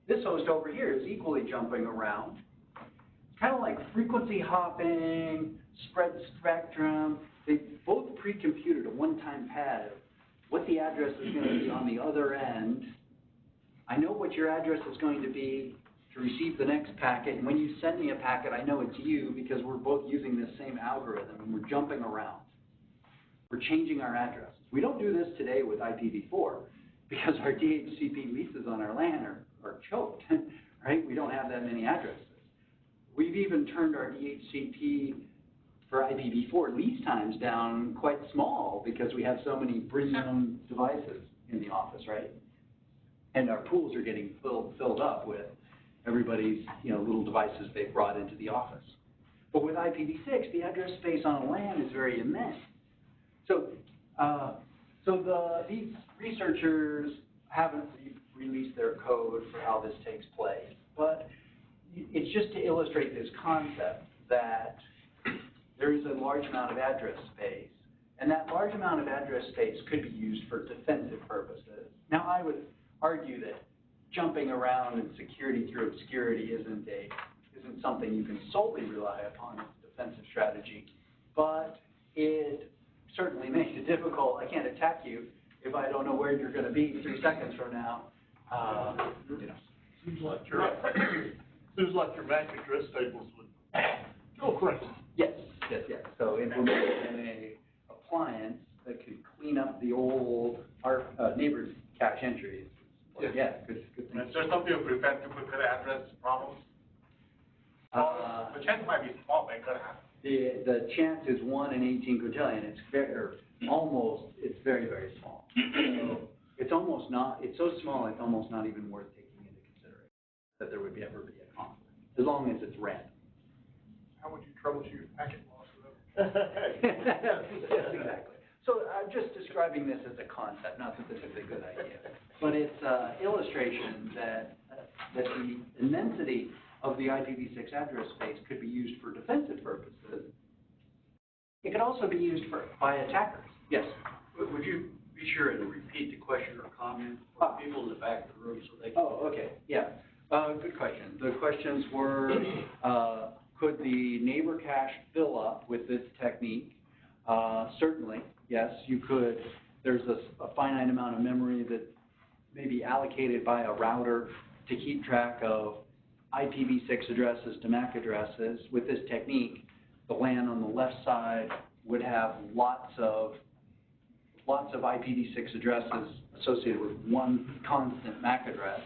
This host over here is equally jumping around. It's kind of like frequency hopping, spread spectrum. They both pre-computed a one-time pad of what the address is going to be on the other end. I know what your address is going to be to receive the next packet, and when you send me a packet, I know it's you because we're both using the same algorithm and we're jumping around. We're changing our addresses. We don't do this today with IPv4 because our DHCP leases on our LAN are choked, right? We don't have that many addresses. We've even turned our DHCP for IPv4 lease times down quite small because we have so many bring your own devices in the office, right? And our pools are getting filled up with everybody's, little devices they've brought into the office. But with IPv6, the address space on a LAN is very immense. So, these researchers haven't released their code for how this takes place, but it's just to illustrate this concept that there is a large amount of address space, and that large amount of address space could be used for defensive purposes. Now, I would argue that jumping around in security through obscurity isn't something you can solely rely upon as a defensive strategy, but it certainly makes it difficult. I can't attack you if I don't know where you're going to be 3 seconds from now. Seems like your MAC address tables would go crazy. Yes. So implementing an appliance that could clean up the old neighbor's cache entries. Good thing. Is there something to prevent duplicate address problems? The chance might be small, but it could happen. The chance is 1 in 18 quintillion. It's very, very small. So it's so small, it's almost not even worth taking into consideration that there would ever be a conflict, as long as it's random. How would you troubleshoot packet loss with Yes, exactly. So I'm just describing this as a concept, not that this is a good idea, but it's an illustration that the immensity of the IPv6 address space could be used for defensive purposes. It could also be used by attackers. Yes? Would you be sure and repeat the question or comment for people in the back of the room so they can? Oh, okay, yeah. Good question. The questions were, could the neighbor cache fill up with this technique? Certainly, yes, you could. There's a finite amount of memory that may be allocated by a router to keep track of IPv6 addresses to MAC addresses. With this technique, the LAN on the left side would have lots of IPv6 addresses associated with one constant MAC address,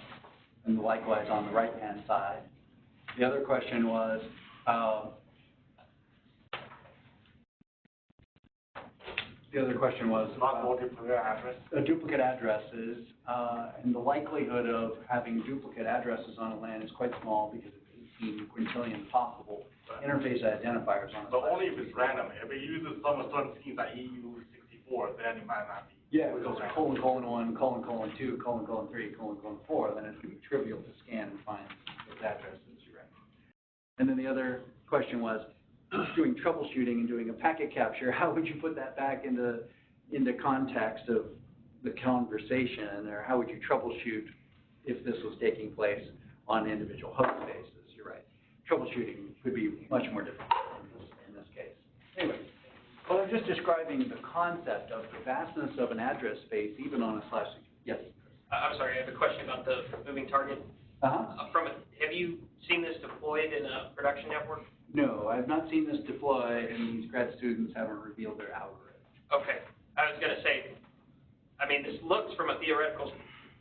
and likewise on the right-hand side. The other question was, not multiple address. Duplicate addresses, and the likelihood of having duplicate addresses on a LAN is quite small because it's 18 quintillion possible interface identifiers on a But only if it's random. If it uses some schemes like EU64, then it might not be. Yeah, if it goes ::1, :2, :3, :4, then it's going to be trivial to scan and find those addresses, you're right. And then the other question was, doing troubleshooting and doing a packet capture, how would you put that back into context of the conversation, or how would you troubleshoot if this was taking place on individual host bases? You're right. Troubleshooting could be much more difficult in this case. Anyway, well, I'm just describing the concept of the vastness of an address space, even on a /. Yes? I'm sorry, I have a question about the moving target. Have you seen this deployed in a production network? No, I have not seen this deployed, and these grad students haven't revealed their algorithm. Okay, I was going to say, I mean, this looks from a theoretical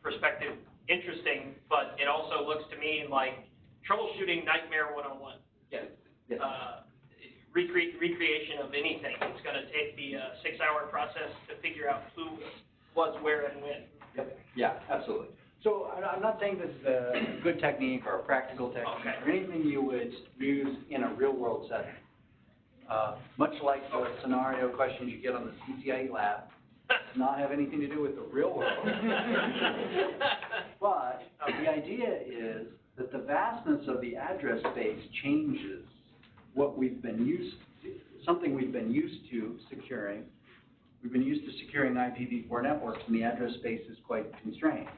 perspective interesting, but it also looks to me like troubleshooting nightmare 101. Yes. Recreation of anything. It's going to take the 6-hour process to figure out who was where and when. Yep. Yeah, absolutely. So I'm not saying this is a good technique or a practical technique or anything you would use in a real-world setting. Much like the scenario questions you get on the CCIE lab, does not have anything to do with the real world. But the idea is that the vastness of the address space changes what we've been used to, something we've been used to securing. We've been used to securing IPv4 networks, and the address space is quite constrained.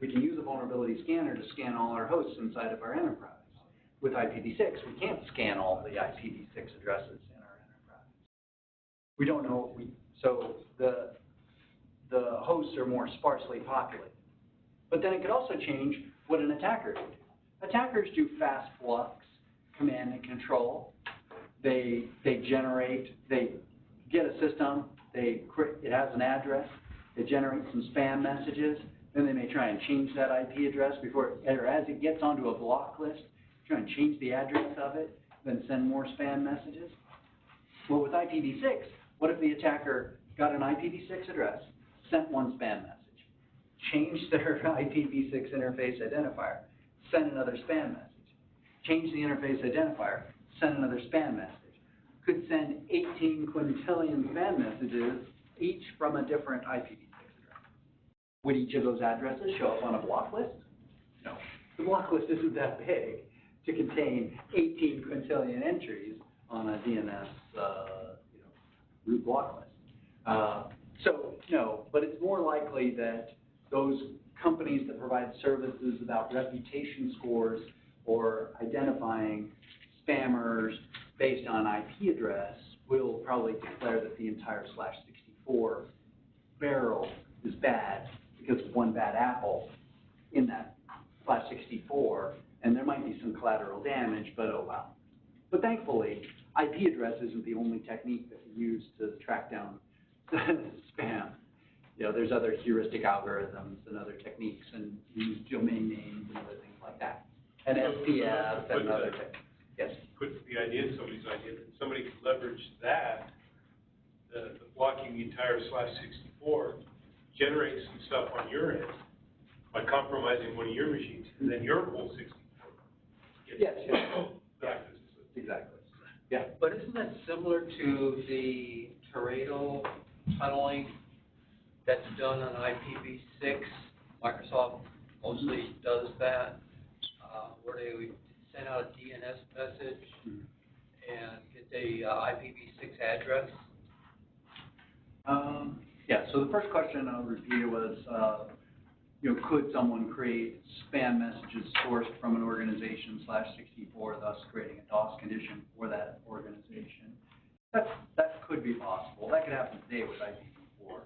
We can use a vulnerability scanner to scan all our hosts inside of our enterprise. With IPv6, we can't scan all the IPv6 addresses in our enterprise. We don't know, so the hosts are more sparsely populated. But then it could also change what an attacker would do. Attackers do fast flux, command and control. They get a system, it has an address, they generate some spam messages, then they may try and change that IP address or as it gets onto a block list, try and change the address of it, then send more spam messages. Well, with IPv6, what if the attacker got an IPv6 address, sent one spam message? change their IPv6 interface identifier, send another spam message. Change the interface identifier, send another spam message. Could send 18 quintillion spam messages, each from a different IPv6 address. Would each of those addresses show up on a block list? No. The block list isn't that big to contain 18 quintillion entries on a DNS root block list. So no, but it's more likely that those companies that provide services about reputation scores or identifying spammers based on IP address will probably declare that the entire /64 barrel is bad because of one bad apple in that /64, and there might be some collateral damage, but oh well. But thankfully, IP address isn't the only technique that we use to track down spam. You know, there's other heuristic algorithms and other techniques, and we use domain names and other things like that. And SPF and other techniques. Yes? Put the idea in somebody's idea that somebody could leverage that, the blocking the entire /64, generate some stuff on your end by compromising one of your machines, and then your whole 64 gets Yes, yes. back. Exactly. Yeah. But isn't that similar to the Teredo tunneling that's done on IPv6? Microsoft mostly does that, where they would send out a DNS message and get the IPv6 address. Yeah, so the first question I'll repeat was, could someone create spam messages sourced from an organization /64, thus creating a DOS condition for that organization? That could be possible. That could happen today with IPv4.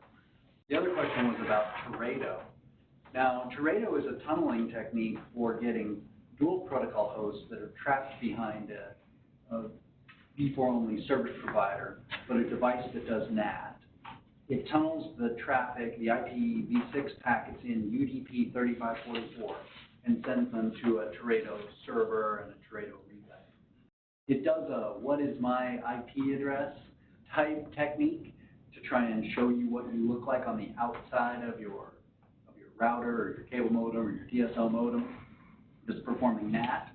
The other question was about Teredo. Now, Teredo is a tunneling technique for getting dual protocol hosts that are trapped behind a v4-only service provider, but a device that does NAT. It tunnels the traffic, the IPv6 packets in UDP 3544, and sends them to a Teredo server and a Teredo relay. It does a what is my IP address type technique to try and show you what you look like on the outside of your router or your cable modem or your DSL modem that's performing NAT.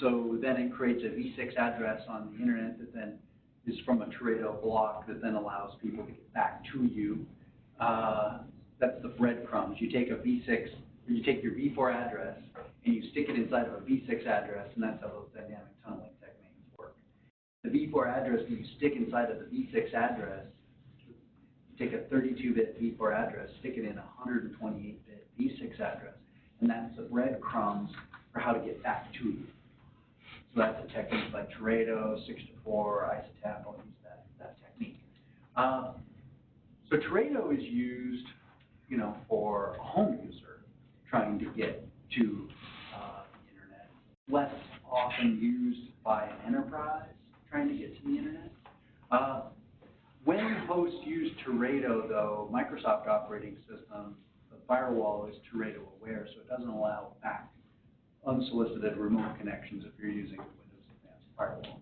So then it creates a v6 address on the internet that then is from a Teredo block that then allows people to get back to you. That's the breadcrumbs. You take a v6, you take your v4 address and you stick it inside of a v6 address, and that's how those dynamic tunneling techniques work. The v4 address that you stick inside of the v6 address, you take a 32-bit v4 address, stick it in a 128-bit v6 address, and that's the breadcrumbs for how to get back to you. So that's a technique like Teredo, 6-4, ISOTAP, I'll use that technique. So Teredo is used, for a home user trying to get to the internet. Less often used by an enterprise trying to get to the internet. When hosts use Teredo, though, Microsoft operating system, the firewall is Teredo aware, so it doesn't allow back unsolicited remote connections if you're using Windows Advanced Firewall.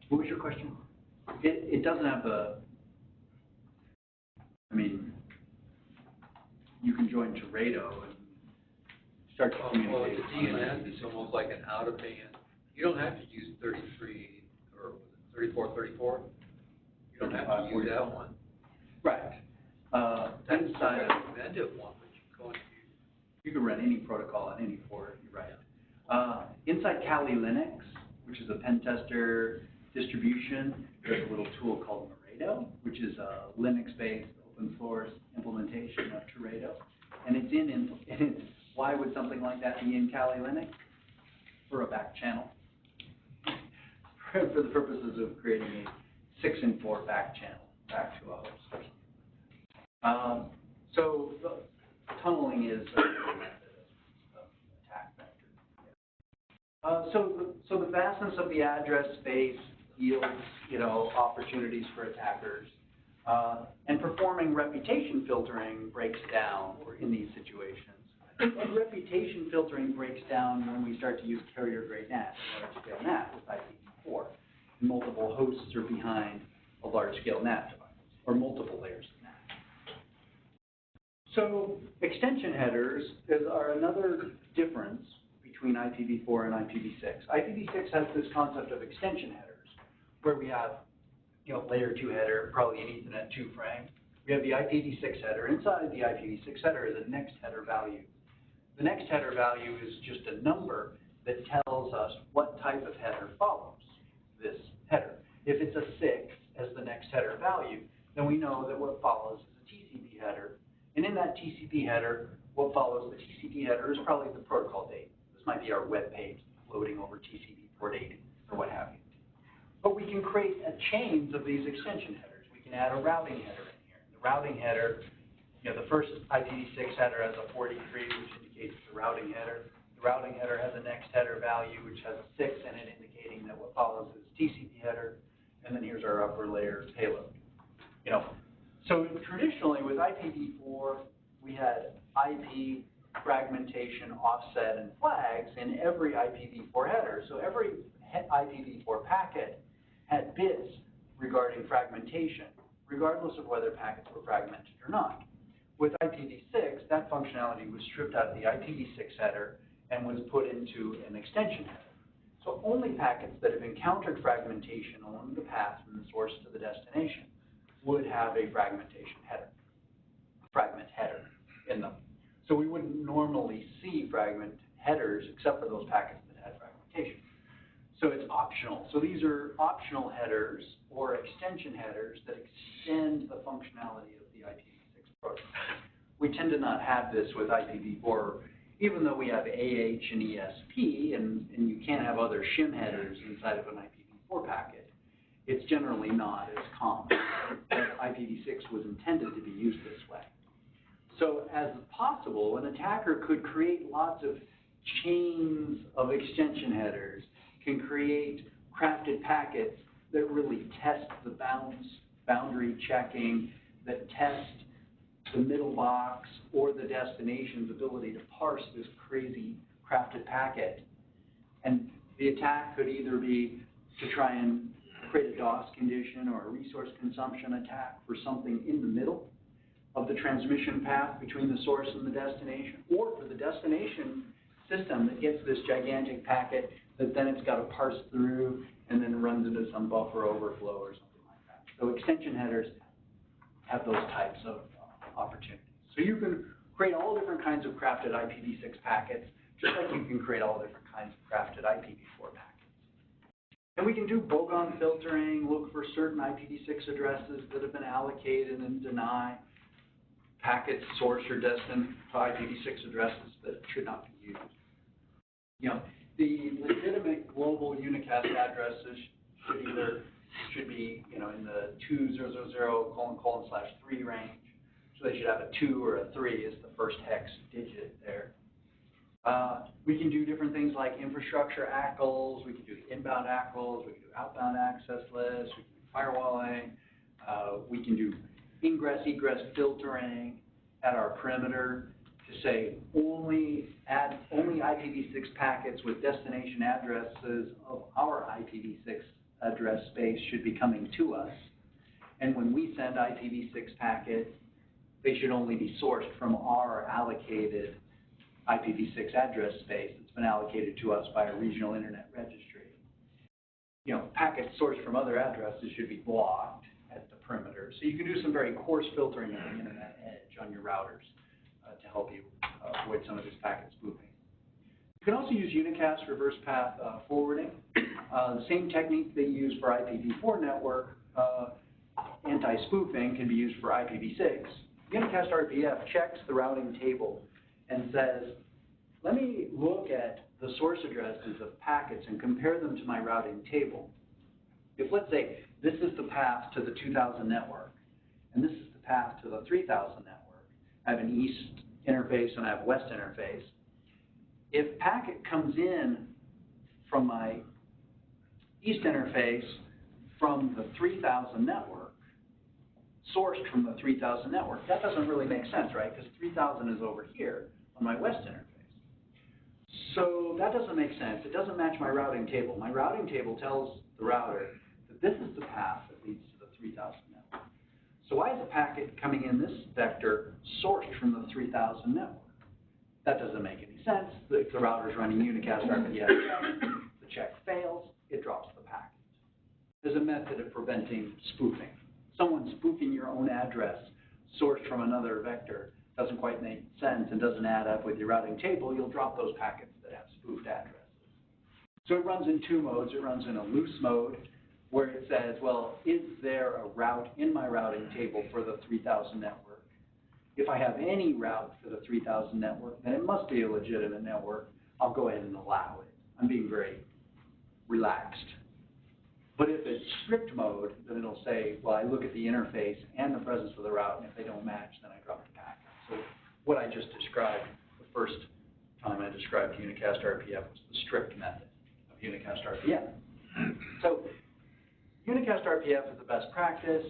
What was your question? It doesn't have you can join Teredo and start to communicate. Well, it's a DNS, it's almost like an out-of-band. You don't have to use 33 or 3434. You don't have to use that one. Right. That's the recommended one, but you can run any protocol on any port, you're right. Inside Kali Linux, which is a pen tester distribution, there's a little tool called Teredo, which is a Linux-based open source implementation of Teredo. And why would something like that be in Kali Linux? For a back channel. For the purposes of creating a 6 and 4 back channel back to a host or something. So the tunneling is a method of attack vector. So the vastness of the address space yields, opportunities for attackers. And performing reputation filtering breaks down in these situations. And reputation filtering breaks down when we start to use carrier-grade NAT, large-scale NAT with IPv4. And multiple hosts are behind a large-scale NAT device, or multiple layers of NAT. So extension headers are another difference between IPv4 and IPv6. IPv6 has this concept of extension headers, where we have, layer 2 header, probably an Ethernet 2 frame. We have the IPv6 header. Inside the IPv6 header is a next header value. The next header value is just a number that tells us what type of header follows this header. If it's a 6 as the next header value, then we know that what follows is a TCP header. And in that TCP header, what follows the TCP header is probably the protocol date. This might be our web page loading over TCP port 80 or what have you. But we can create chains of these extension headers. We can add a routing header in here. The routing header, the first IPv6 header has a 43, which indicates the routing header. The routing header has a next header value, which has a 6 in it, indicating that what follows is TCP header. And then here's our upper layer payload. So traditionally with IPv4, we had IP fragmentation, offset, and flags in every IPv4 header. So every IPv4 packet had bits regarding fragmentation, regardless of whether packets were fragmented or not. With IPv6, that functionality was stripped out of the IPv6 header and was put into an extension header. So only packets that have encountered fragmentation along the path from the source to the destination would have a fragment header in them. So we wouldn't normally see fragment headers except for those packets that had fragmentation. So it's optional. So these are optional headers or extension headers that extend the functionality of the IPv6 protocol. We tend to not have this with IPv4, even though we have AH and ESP, and you can't have other shim headers inside of an IPv4 packet. It's generally not as common. But IPv6 was intended to be used this way. So as possible, an attacker could create lots of chains of extension headers, can create crafted packets that really test the boundary checking, that test the middle box or the destination's ability to parse this crazy crafted packet. And the attack could either be to try and create a DOS condition or a resource consumption attack for something in the middle of the transmission path between the source and the destination, or for the destination system that gets this gigantic packet that then it's got to parse through and then runs into some buffer overflow or something like that. So extension headers have those types of opportunities. So you can create all different kinds of crafted IPv6 packets, just like you can create all different kinds of crafted IPv4 packets. And we can do bogon filtering, look for certain IPv6 addresses that have been allocated and deny packets sourced or destined to IPv6 addresses that should not be used. The legitimate global unicast addresses should be in the 2000:/3 range. So they should have a 2 or a 3 as the first hex digit there. We can do different things like infrastructure ACLs, we can do inbound ACLs, we can do outbound access lists, we can do firewalling, we can do ingress-egress filtering at our perimeter to say only IPv6 packets with destination addresses of our IPv6 address space should be coming to us. And when we send IPv6 packets, they should only be sourced from our allocated IPv6 address space that's been allocated to us by a regional internet registry. Packets sourced from other addresses should be blocked at the perimeter. So you can do some very coarse filtering at the internet edge on your routers to help you avoid some of this packet spoofing. You can also use unicast reverse path forwarding. The same technique they use for IPv4 network anti-spoofing can be used for IPv6. Unicast RPF checks the routing table and says, let me look at the source addresses of packets and compare them to my routing table. If, let's say, this is the path to the 2000 network, and this is the path to the 3000 network, I have an east interface and I have a west interface. If packet comes in from my east interface from the 3000 network, sourced from the 3000 network, that doesn't really make sense, right? Because 3000 is over here on my west interface. So that doesn't make sense. It doesn't match my routing table. My routing table tells the router that this is the path that leads to the 3000 network. So why is a packet coming in this vector sourced from the 3000 network? That doesn't make any sense. The router's running unicast RPF check, the check fails, it drops the packet. There's a method of preventing spoofing. Someone spoofing your own address sourced from another vector doesn't quite make sense and doesn't add up with your routing table. You'll drop those packets that have spoofed addresses. So it runs in two modes. It runs in a loose mode, where it says, well, is there a route in my routing table for the 3000 network? If I have any route for the 3000 network, then it must be a legitimate network. I'll go ahead and allow it. I'm being very relaxed. But if it's strict mode, then it'll say, well, I look at the interface and the presence of the route, and if they don't match, then I drop the packet. So what I just described, the first time I described unicast RPF was the strict method of unicast RPF. So unicast RPF is the best practice.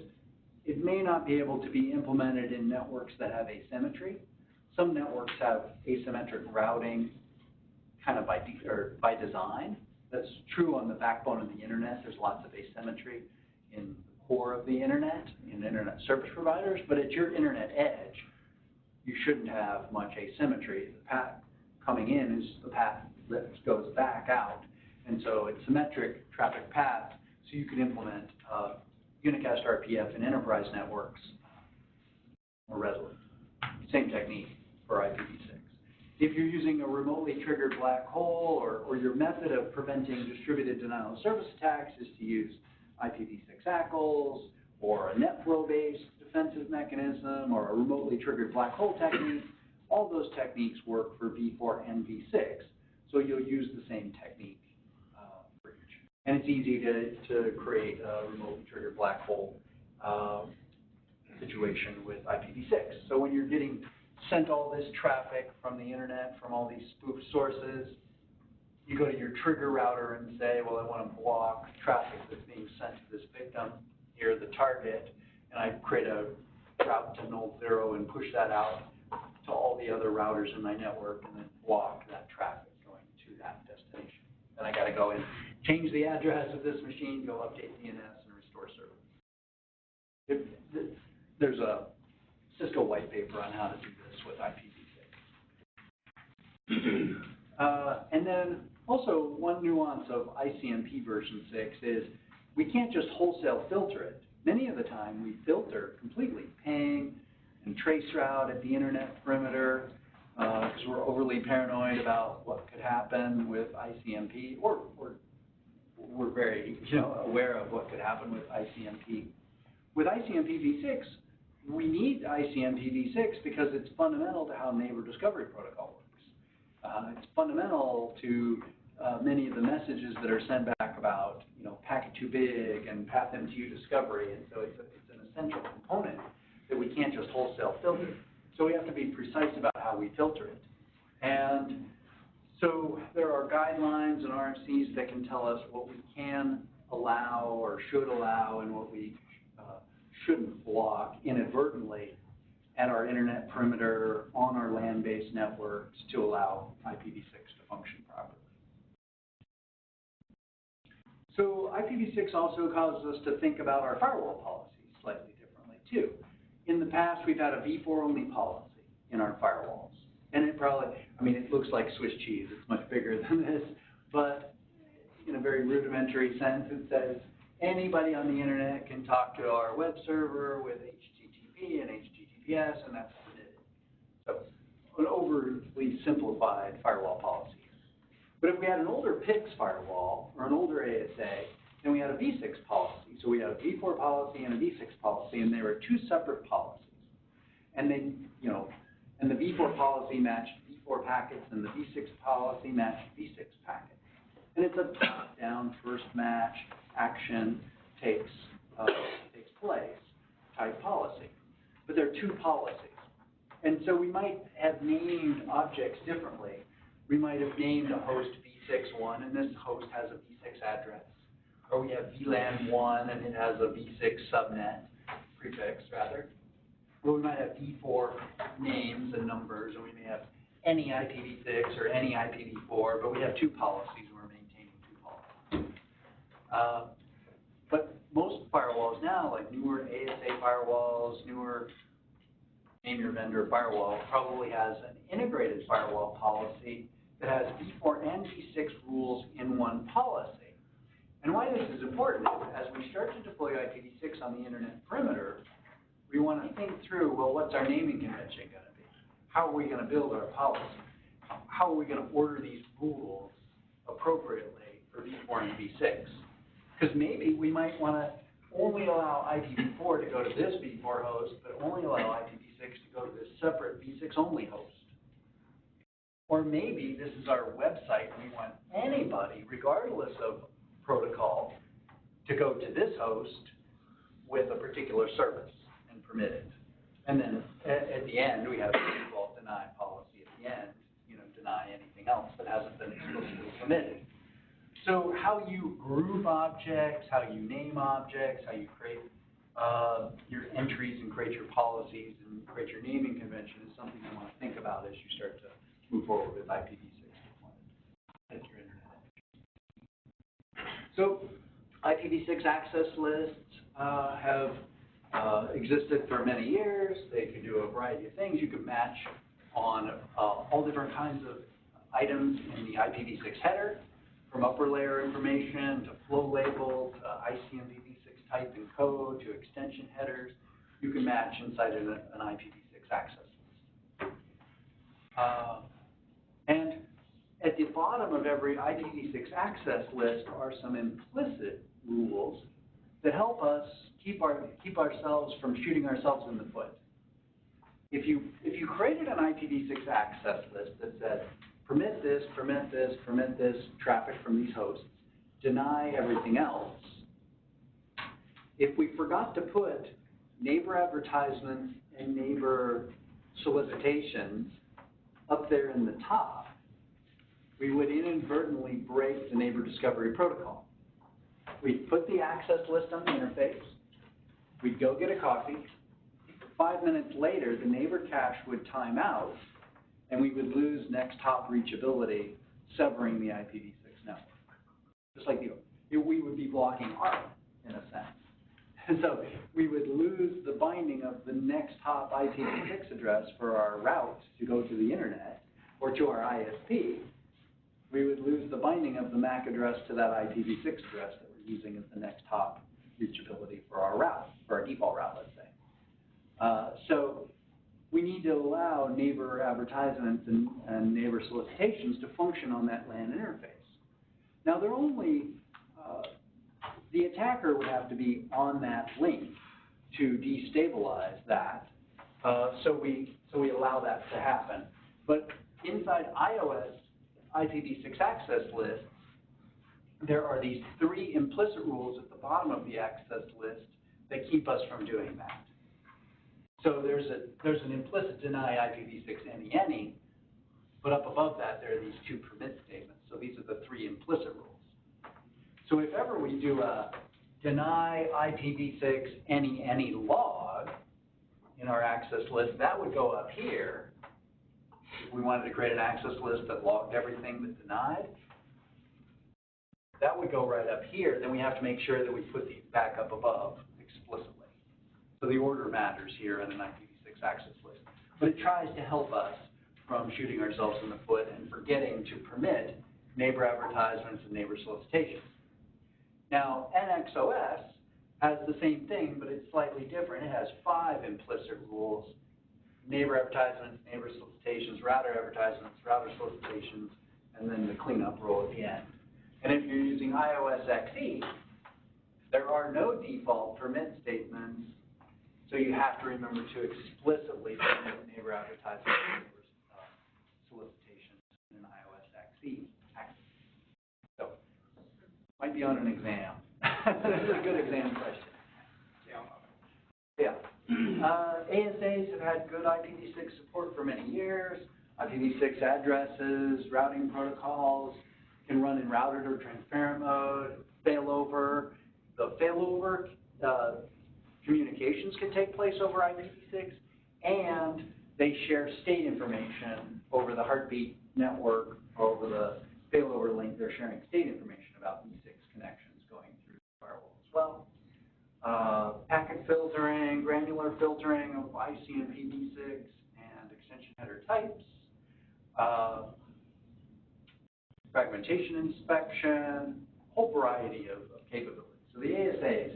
It may not be able to be implemented in networks that have asymmetry. Some networks have asymmetric routing kind of by design. That's true on the backbone of the internet. There's lots of asymmetry in the core of the internet, in internet service providers, but at your internet edge, you shouldn't have much asymmetry. The path coming in is the path that goes back out. And so it's symmetric traffic paths, so you can implement unicast RPF in enterprise networks more readily. Same technique for IPv6. If you're using a remotely triggered black hole, or your method of preventing distributed denial of service attacks is to use IPv6 ACLs, or a net flow-based defensive mechanism, or a remotely triggered black hole technique, all those techniques work for v4 and v6, so you'll use the same technique for each. And it's easy to create a remotely triggered black hole situation with IPv6. So when you're getting sent all this traffic from the internet, from all these spoofed sources, you go to your trigger router and say, well, I want to block traffic that's being sent to this victim. Here's the target, and I create a route to null zero and push that out to all the other routers in my network, and then block that traffic going to that destination. Then I got to go and change the address of this machine, go update DNS, and restore service. There's a Cisco white paper on how to do this with IPv6. And then also one nuance of ICMP version 6 is we can't just wholesale filter it. Many of the time we filter completely, ping and traceroute at the internet perimeter, because we're overly paranoid about what could happen with ICMP, or we're very aware of what could happen with ICMP. With ICMP v6, we need ICMP v6 because it's fundamental to how neighbor discovery protocol works. It's fundamental to many of the messages that are sent back about, packet too big and path MTU discovery, and so it's an essential component that we can't just wholesale filter. So we have to be precise about how we filter it. And so there are guidelines and RFCs that can tell us what we can allow or should allow and what we shouldn't block inadvertently at our internet perimeter on our land-based networks to allow IPv6 to function properly. So IPv6 also causes us to think about our firewall policies slightly differently too. In the past, we've had a v4 only policy in our firewalls. And it probably, it looks like Swiss cheese. It's much bigger than this. But in a very rudimentary sense, it says anybody on the internet can talk to our web server with HTTP and HTTPS, and that's permitted. So an overly simplified firewall policy. But if we had an older PIX firewall or an older ASA, then we had a v6 policy. So we had a v4 policy and a v6 policy, and they were two separate policies. And they, and the v4 policy matched v4 packets, and the v6 policy matched v6 packets. And it's a top-down first match action takes place type policy. But there are two policies. And so we might have named objects differently. We might have named a host v6.1, and this host has a v6 address. Or we have VLAN1, and it has a v6 subnet, prefix rather. Or we might have v4 names and numbers, and we may have any IPv6 or any IPv4, but we have two policies, and we're maintaining two policies. But most firewalls now, like newer ASA firewalls, newer name your vendor firewall probably has an integrated firewall policy that has v4 and v6 rules in one policy. And why this is important is as we start to deploy IPv6 on the internet perimeter, we want to think through, well, what's our naming convention going to be? How are we going to build our policy? How are we going to order these rules appropriately for v4 and v6? Because maybe we might want to only allow IPv4 to go to this v4 host, but only allow IPv6 to go to this separate v6 only host. Or maybe this is our website and we want anybody, regardless of protocol, to go to this host with a particular service and permit it. And then at the end, we have the default deny policy at the end, deny anything else that hasn't been explicitly permitted. So how you group objects, how you name objects, how you create your entries and create your policies and create your naming convention is something you want to think about as you start to move forward with IPv6 deployment at your internet. So IPv6 access lists have existed for many years. They can do a variety of things. You can match on all different kinds of items in the IPv6 header, from upper layer information to flow labels, ICMPv6 type and code to extension headers. You can match inside an IPv6 access list. And at the bottom of every IPv6 access list are some implicit rules that help us keep ourselves from shooting ourselves in the foot. If you created an IPv6 access list that said, permit this, permit this, permit this traffic from these hosts, deny everything else, if we forgot to put neighbor advertisements and neighbor solicitations up there in the top, we would inadvertently break the neighbor discovery protocol. We'd put the access list on the interface, we'd go get a coffee, 5 minutes later, the neighbor cache would time out, and we would lose next hop reachability, severing the IPv6 network. Just like we would be blocking ARP, in a sense. And so we would lose the binding of the next hop IPv6 address for our route to go to the internet, or to our ISP. We would lose the binding of the MAC address to that IPv6 address that we're using as the next hop reachability for our route, for our default route, let's say. So we need to allow neighbor advertisements and neighbor solicitations to function on that LAN interface. Now, they're only, the attacker would have to be on that link to destabilize that. So we allow that to happen. But inside iOS IPv6 access lists, there are these 3 implicit rules at the bottom of the access list that keep us from doing that. So there's an implicit deny IPv6 any, but up above that there are these 2 permit statements. So these are the 3 implicit rules. So if ever we do a deny IPv6 any log in our access list, that would go up here. If we wanted to create an access list that logged everything that denied, that would go right up here. Then we have to make sure that we put these back up above explicitly. So the order matters here in an IPv6 access list. But it tries to help us from shooting ourselves in the foot and forgetting to permit neighbor advertisements and neighbor solicitations. Now, NXOS has the same thing, but it's slightly different. It has 5 implicit rules: neighbor advertisements, neighbor solicitations, router advertisements, router solicitations, and then the cleanup rule at the end. And if you're using iOS XE, there are no default permit statements. So you have to remember to explicitly permit neighbor advertisements and neighbor solicitations in an iOS XE. So, might be on an exam. This is a good exam question. Yeah. ASAs have had good IPv6 support for many years. IPv6 addresses, routing protocols can run in routed or transparent mode, failover. The failover communications can take place over IPv6, and they share state information over the heartbeat network, or over the failover link. They're sharing state information about V6 connections going through the firewall as well. Packet filtering, filtering of IC and IPv6 and extension header types, fragmentation inspection, a whole variety of capabilities. So the ASA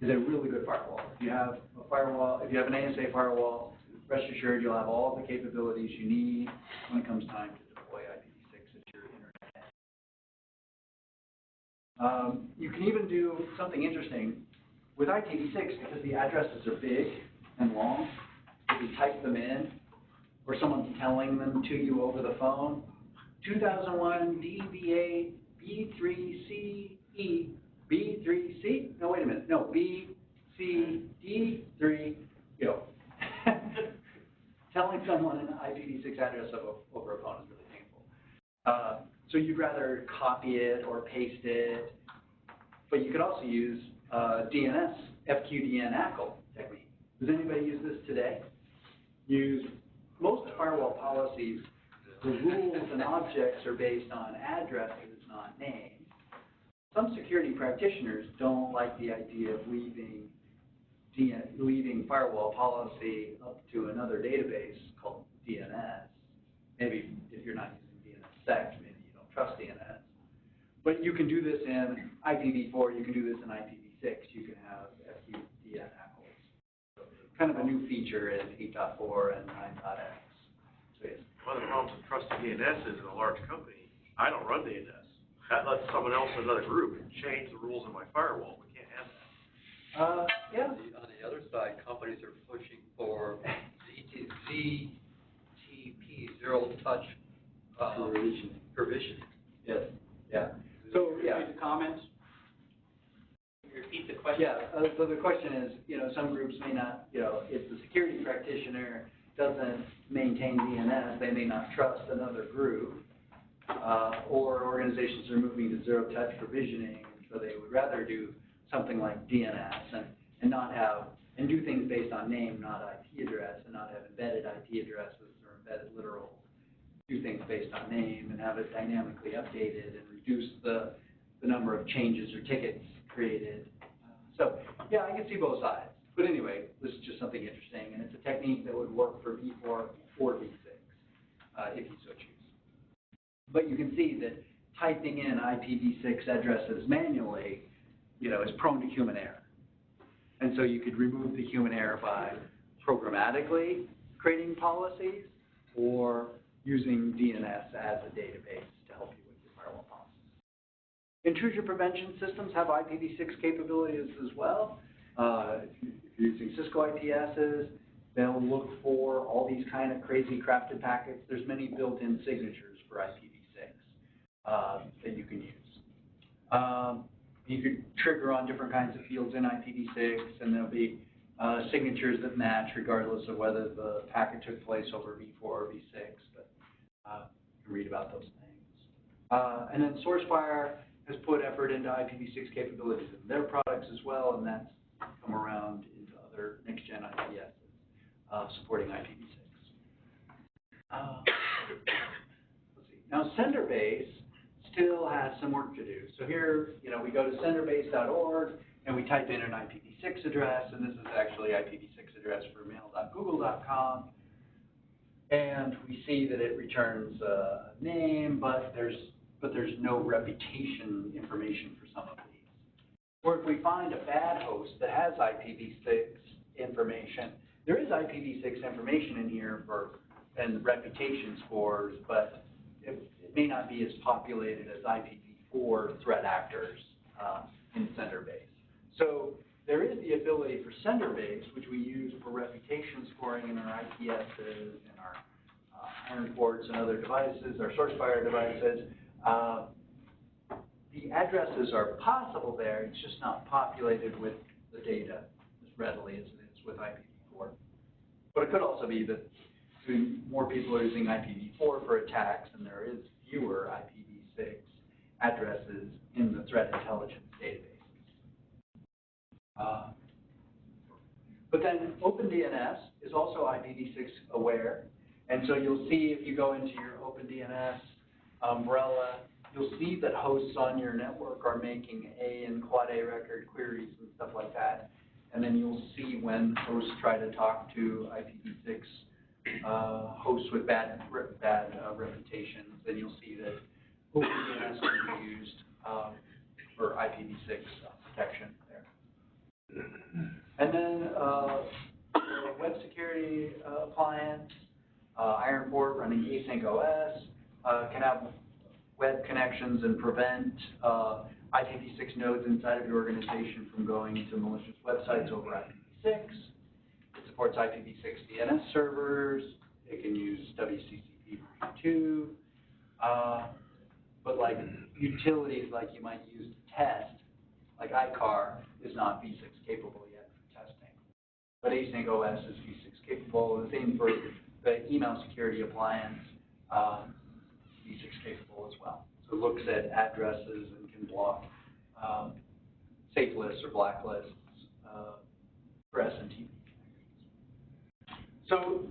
is a really good firewall. If you have a firewall, if you have an ASA firewall, rest assured you'll have all the capabilities you need when it comes time to deploy IPv6 at your internet. You can even do something interesting with IPv6 because the addresses are big and long. If you type them in, or someone's telling them to you over the phone, 2001 DBA B3CE B3C? No, wait a minute. No, BCD3. Telling someone an IPv6 address over a phone is really painful. So you'd rather copy it or paste it, but you could also use DNS, FQDN ACL technique. Does anybody use this today? Most firewall policies, the rules and objects are based on addresses, not names. Some security practitioners don't like the idea of leaving firewall policy up to another database called DNS. Maybe if you're not using DNSSEC, maybe you don't trust DNS. But you can do this in IPv4, you can do this in IPv6, you can have FQDN ACLs. So kind of a new feature in 8.4 and 9.x. So yes. One of the problems with trusting DNS is in a large company, I don't run DNS. That lets someone else in another group change the rules in my firewall. We can't have that. Yeah. On the other side, companies are pushing for ZTP, zero touch provisioning. Yes. Yeah. So yeah. Any comments? Repeat the question. Yeah. So the question is, some groups may not, if the security practitioner doesn't maintain DNS, they may not trust another group, or organizations are moving to zero touch provisioning, so they would rather do something like DNS and not have, and do things based on name, not IP address, and not have embedded IP addresses or embedded literals. Do things based on name and have it dynamically updated and reduce the number of changes or tickets created. So yeah, I can see both sides. But anyway, this is just something interesting, and it's a technique that would work for V4 or V6, if you so choose. But you can see that typing in IPv6 addresses manually, is prone to human error. And so you could remove the human error by programmatically creating policies or using DNS as a database to help you with your firewall policies. Intrusion prevention systems have IPv6 capabilities as well. If you're using Cisco IPSs, they'll look for all these kind of crazy crafted packets. There's many built-in signatures for IPv6 that you can use. You could trigger on different kinds of fields in IPv6, and there'll be signatures that match regardless of whether the packet took place over V4 or V6, but you can read about those things. And then SourceFire has put effort into IPv6 capabilities in their products as well, and that's come around into other next-gen IPSs supporting IPv6. Let's see. Now, SenderBase still has some work to do. So here, we go to senderbase.org and we type in an IPv6 address, and this is actually IPv6 address for mail.google.com. And we see that it returns a name, but there's no reputation information for some of these. Or if we find a bad host that has IPv6 information, there is IPv6 information in here and reputation scores, but it may not be as populated as IPv4 threat actors in SenderBase. So there is the ability for SenderBase, which we use for reputation scoring in our IPSs and our Iron Ports and other devices, our SourceFire devices. The addresses are possible there, it's just not populated with the data as readily as it is with IPv4. But it could also be that more people are using IPv4 for attacks, and there is fewer IPv6 addresses in the threat intelligence databases. But then OpenDNS is also IPv6 aware, and so you'll see if you go into your OpenDNS umbrella, you'll see that hosts on your network are making A and Quad A record queries and stuff like that. and then you'll see when hosts try to talk to IPv6 hosts with bad reputations, then you'll see that OpenDNS can be used for IPv6 protection there. And then the web security appliance, Ironport running async OS, can have web connections and prevent IPv6 nodes inside of your organization from going to malicious websites over IPv6. It supports IPv6 DNS servers. It can use WCCP version 2. But like utilities like you might use to test, like iCar, is not v6 capable yet for testing. But async OS is v6 capable. The same for the email security appliance, v6 capable as well. So it looks at addresses and can block safe lists or blacklists for SMTP. So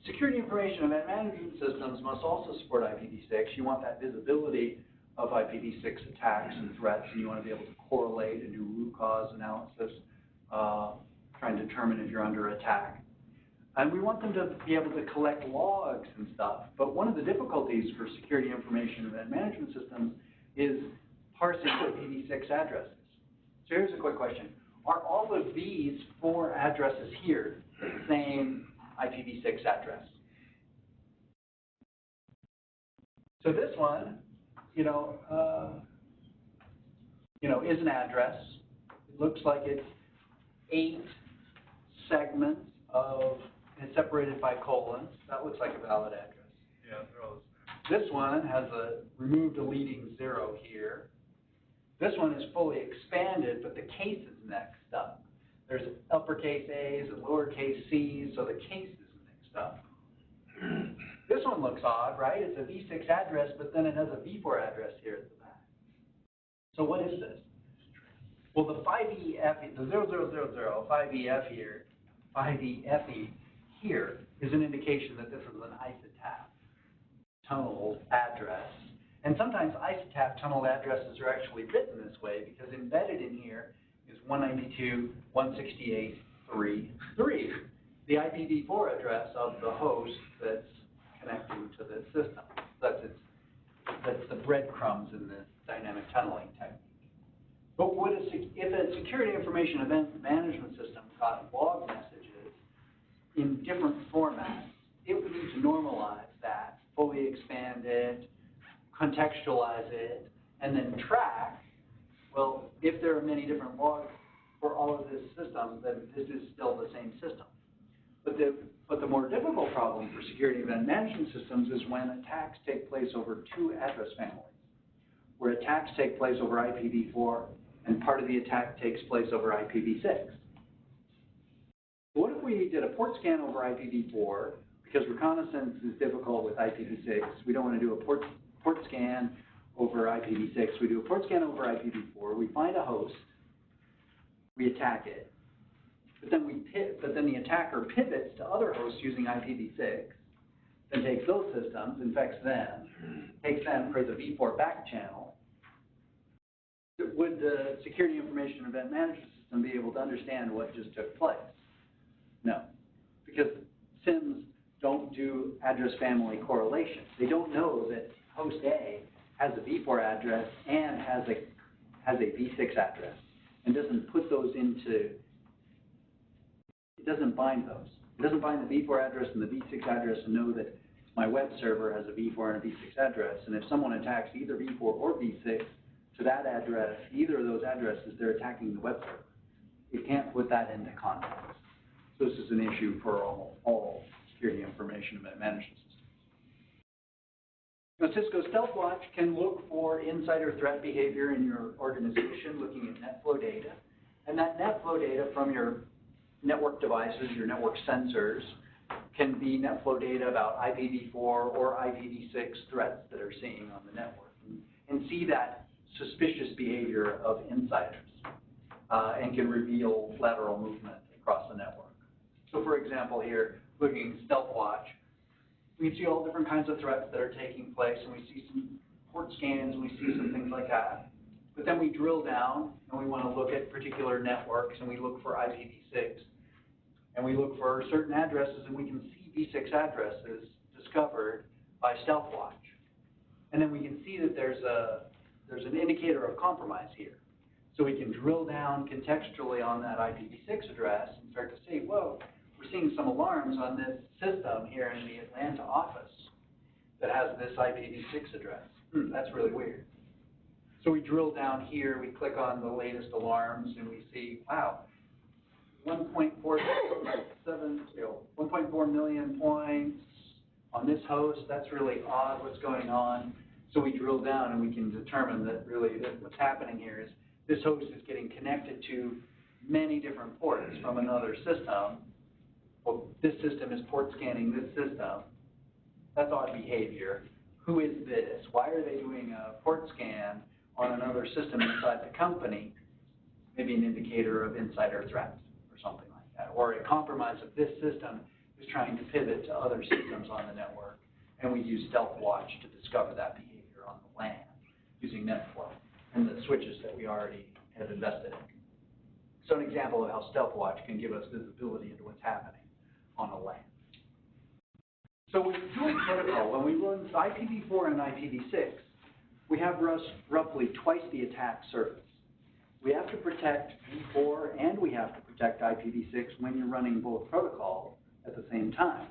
security information event management systems must also support IPv6. You want that visibility of IPv6 attacks and threats, and you want to be able to correlate and do root cause analysis, trying to determine if you're under attack. And we want them to be able to collect logs and stuff. But one of the difficulties for security information event management systems is parsing IPv6 addresses. So here's a quick question. Are all of these 4 addresses here the same IPv6 address? So this one, is an address. It looks like it's 8 segments of, and separated by colons. That looks like a valid address. Yeah, they're all the same. This one has a removed a leading 0 here. This one is fully expanded, but the case is mixed up. There's uppercase A's and lowercase C's, so the case is mixed up. This one looks odd, right? It's a v6 address, but then it has a v4 address here at the back. So what is this? Well, the 5EF, the 0000, 5EF here, 5EFE here is an indication that this is an ISATAP tunnel address. And sometimes ISATAP tunnel addresses are actually written this way because embedded in here is 192.168.3.3, the IPv4 address of the host that's connecting to this system. That's the breadcrumbs in this dynamic tunneling technique. But if a security information event management system got log messages in different formats, it would need to normalize that, fully expand it, contextualize it, and then track, well, if there are many different logs for all of this system, then this is still the same system. But the more difficult problem for security event management systems is when attacks take place over 2 address families, where attacks take place over IPv4 and part of the attack takes place over IPv6. What if we did a port scan over IPv4, because reconnaissance is difficult with IPv6, we don't want to do a port scan over IPv6, we do a port scan over IPv4, we find a host, we attack it, but then the attacker pivots to other hosts using IPv6, then takes those systems, infects them, takes them, creates a v4 back channel. Would the security information event management system be able to understand what just took place? No, because SIMs don't do address family correlation. They don't know that host A has a v4 address and has a v6 address, and doesn't put those into. It doesn't bind those. It doesn't bind the v4 address and the v6 address and know that my web server has a v4 and a v6 address. And if someone attacks either v4 or v6 to that address, either of those addresses, they're attacking the web server. You can't put that into context. So this is an issue for all security information management systems. Now, Cisco StealthWatch can look for insider threat behavior in your organization, looking at net flow data. And that net flow data from your network devices, your network sensors, can be net flow data about IPv4 or IPv6 threats that are seeing on the network, and see that suspicious behavior of insiders, and can reveal lateral movement across the network. So for example here, looking at StealthWatch, we see all different kinds of threats that are taking place, and we see some port scans, and we see some things like that. But then we drill down and we want to look at particular networks and we look for IPv6 and we look for certain addresses and we can see V6 addresses discovered by StealthWatch. And then we can see that there's an indicator of compromise here. So we can drill down contextually on that IPv6 address and start to say, whoa, we're seeing some alarms on this system here in the Atlanta office that has this IPv6 address. That's really weird. So we drill down here, we click on the latest alarms, and we see, wow, 1.4 million points on this host. That's really odd. What's going on? So we drill down, and we can determine that really what's happening here is this host is getting connected to many different ports from another system. Well, this system is port scanning this system. That's odd behavior. Who is this? Why are they doing a port scan on another system inside the company? Maybe an indicator of insider threats or something like that. Or a compromise of this system is trying to pivot to other systems on the network. And we use StealthWatch to discover that behavior on the LAN using NetFlow and the switches that we already had invested in. So an example of how StealthWatch can give us visibility into what's happening on a LAN. So with dual protocol, when we run IPv4 and IPv6, we have roughly twice the attack surface. We have to protect v4 and we have to protect IPv6 when you're running both protocols at the same time.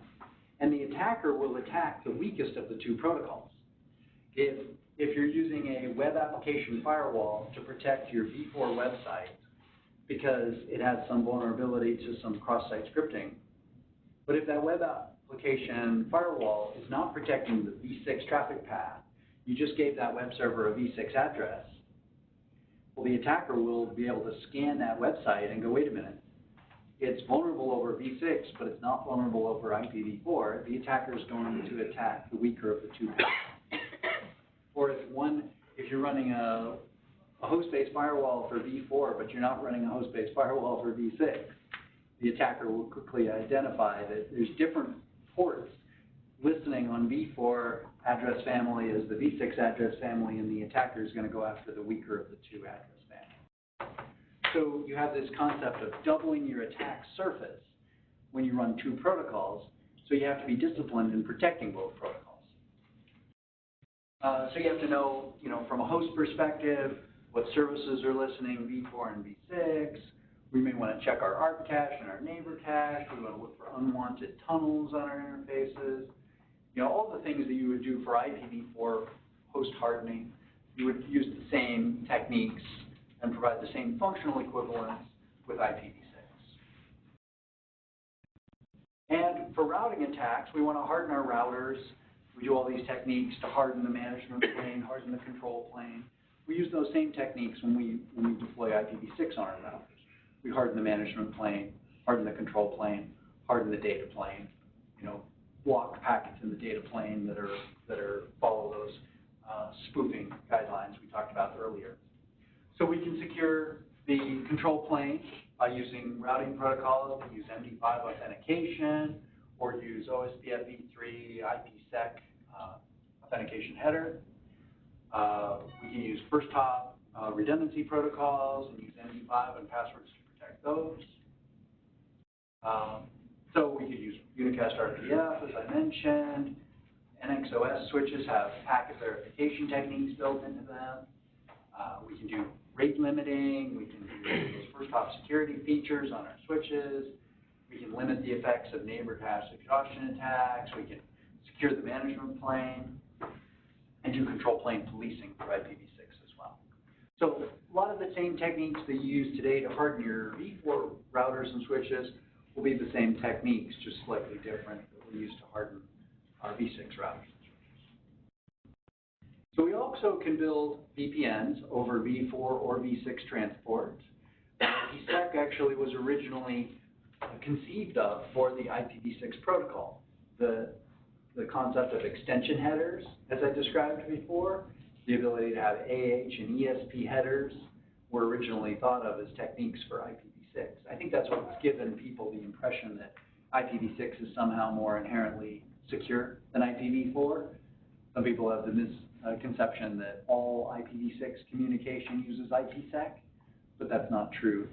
And the attacker will attack the weakest of the two protocols. If you're using a web application firewall to protect your v4 website because it has some vulnerability to some cross-site scripting, but if that web application firewall is not protecting the v6 traffic path, you just gave that web server a v6 address, well, the attacker will be able to scan that website and go, wait a minute, it's vulnerable over v6, but it's not vulnerable over IPv4. The attacker is going to attack the weaker of the two paths. Or if you're running a host-based firewall for v4, but you're not running a host-based firewall for v6, the attacker will quickly identify that there's different ports listening on v4 address family as the v6 address family, and the attacker is going to go after the weaker of the two address families. So you have this concept of doubling your attack surface when you run two protocols, so you have to be disciplined in protecting both protocols. So you have to know, from a host perspective, what services are listening, v4 and v6. We may want to check our ARP cache and our neighbor cache. We want to look for unwanted tunnels on our interfaces. All the things that you would do for IPv4 host hardening, you would use the same techniques and provide the same functional equivalence with IPv6. And for routing attacks, we want to harden our routers. We do all these techniques to harden the management plane, harden the control plane. We use those same techniques when we deploy IPv6 on our routers. We harden the management plane, harden the control plane, harden the data plane, block packets in the data plane that follow those spoofing guidelines we talked about earlier. So we can secure the control plane by using routing protocols that use MD5 authentication or use OSPF v3 IPsec authentication header. We can use first hop redundancy protocols and use MD5 and passwords to protect those. So we could use unicast RPF, as I mentioned. NXOS switches have packet verification techniques built into them. We can do rate limiting. We can do those first hop security features on our switches. We can limit the effects of neighbor cache exhaustion attacks. We can secure the management plane and do control plane policing for IPv6 as well. So a lot of the same techniques that you use today to harden your v4 routers and switches will be the same techniques, just slightly different, that we use to harden our v6 routers. So we also can build VPNs over v4 or v6 transport. IPsec actually was originally conceived of for the IPv6 protocol. The concept of extension headers, as I described before, the ability to have AH and ESP headers were originally thought of as techniques for IPv6. I think that's what's given people the impression that IPv6 is somehow more inherently secure than IPv4. Some people have the conception that all IPv6 communication uses IPsec, but that's not true.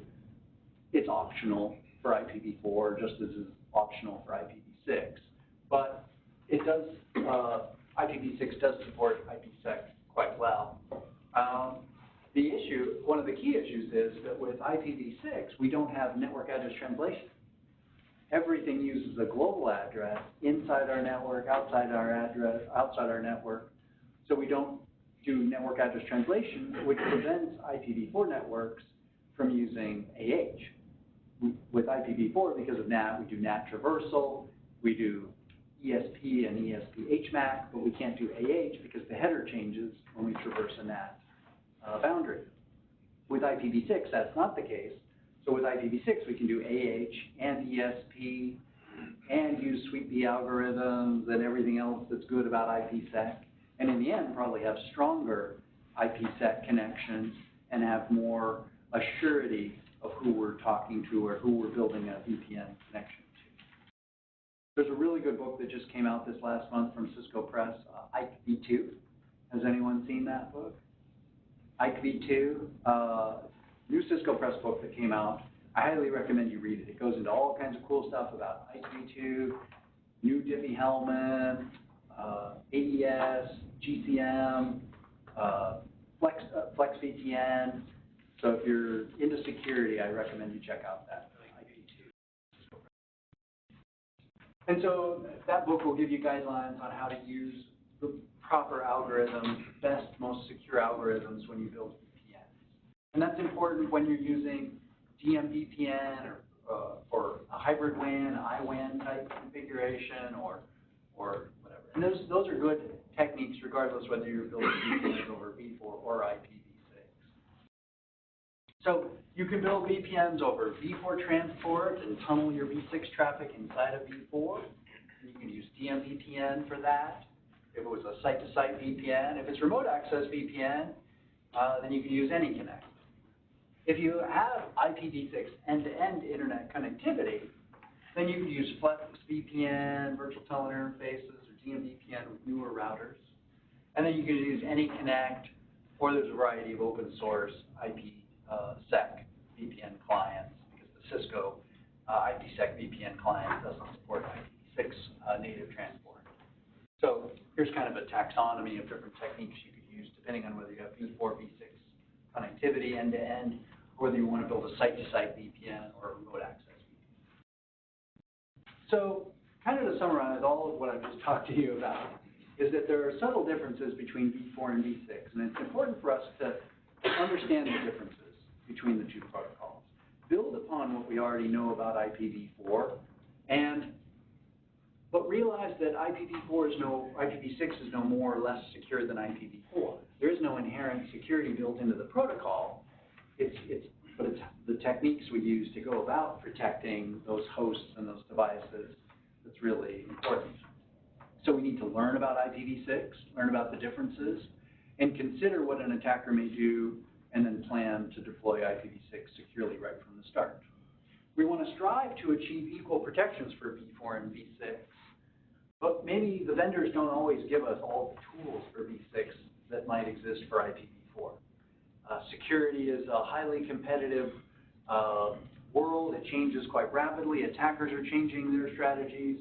It's optional for IPv4, just as it's optional for IPv6. But it does, IPv6 does support IPsec quite well. The issue, one of the key issues is that with IPv6, we don't have network address translation. Everything uses a global address inside our network, outside our network. So we don't do network address translation, which prevents IPv4 networks from using AH. With IPv4, because of NAT, we do NAT traversal, we do ESP and ESP HMAC, but we can't do AH because the header changes when we traverse a NAT boundary. With IPv6, that's not the case. So with IPv6, we can do AH and ESP and use Suite B algorithms and everything else that's good about IPsec. And in the end, probably have stronger IPsec connections and have more assurity of who we're talking to or who we're building a VPN connection to. There's a really good book that just came out this last month from Cisco Press, IPv2. Has anyone seen that book? IPv2, new Cisco Press book that came out. I highly recommend you read it. It goes into all kinds of cool stuff about IPv2, new Diffie-Hellman, AES, GCM, Flex VPN. So if you're into security, I recommend you check out that IPv2. And so that book will give you guidelines on how to use the proper algorithms, best, most secure algorithms when you build VPNs. And that's important when you're using DMVPN or a hybrid WAN, IWAN type configuration or whatever. And those are good techniques regardless whether you're building VPNs over V4 or IPv6. So you can build VPNs over V4 transport and tunnel your V6 traffic inside of V4. You can use DMVPN for that. If it was a site-to-site VPN, if it's remote access VPN, then you can use AnyConnect. If you have IPv6 end-to-end internet connectivity, then you can use Flex VPN, virtual tunnel interfaces, or DMVPN with newer routers. And then you can use AnyConnect, or there's a variety of open source IPsec VPN clients, because the Cisco IPsec VPN client doesn't support IPv6 native transport. So here's kind of a taxonomy of different techniques you could use depending on whether you have V4, V6 connectivity end-to-end, or whether you want to build a site-to-site VPN or a remote access VPN. So kind of to summarize all of what I've just talked to you about is that there are subtle differences between V4 and V6, and it's important for us to understand the differences between the two protocols. Build upon what we already know about IPv4, but realize that IPv6 is no more or less secure than IPv4. There is no inherent security built into the protocol. But it's the techniques we use to go about protecting those hosts and those devices that's really important. So we need to learn about IPv6, learn about the differences, and consider what an attacker may do, and then plan to deploy IPv6 securely right from the start. We want to strive to achieve equal protections for V4 and V6, but maybe the vendors don't always give us all the tools for V6 that might exist for IPv4. Security is a highly competitive world. It changes quite rapidly. Attackers are changing their strategies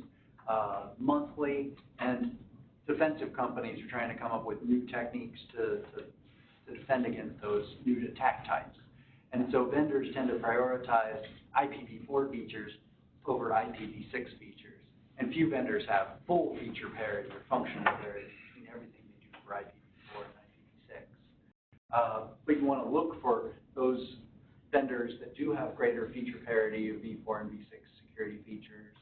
monthly, and defensive companies are trying to come up with new techniques to defend against those new attack types. And so vendors tend to prioritize IPv4 features over IPv6 features. And few vendors have full feature parity or functional parity between everything they do for IPv4 and IPv6. But you want to look for those vendors that do have greater feature parity of V4 and V6 security features,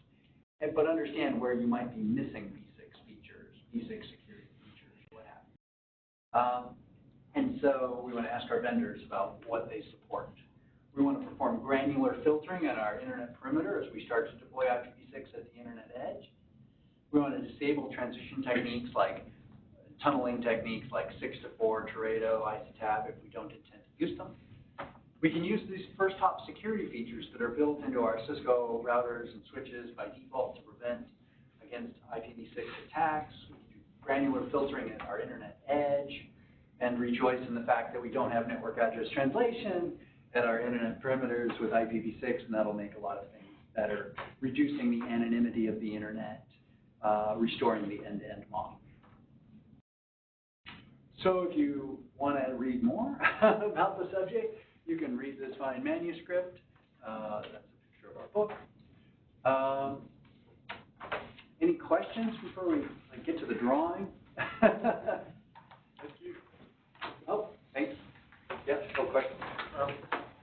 but understand where you might be missing V6 features, V6 security features, what have you. And so we want to ask our vendors about what they support. We want to perform granular filtering on our internet perimeter as we start to deploy IPv6 at the internet edge. We want to disable transition techniques like tunneling techniques like 6-to-4, Teredo, ICTAB if we don't intend to use them. We can use these first hop security features that are built into our Cisco routers and switches by default to prevent against IPv6 attacks. We can do granular filtering at our internet edge, and rejoice in the fact that we don't have network address translation at our internet perimeters with IPv6, and that'll make a lot of things better, reducing the anonymity of the internet, restoring the end-to-end model. So if you want to read more about the subject, you can read this fine manuscript. That's a picture of our book. Any questions before we get to the drawing? Thank you. Oh, thanks. Yeah, no question.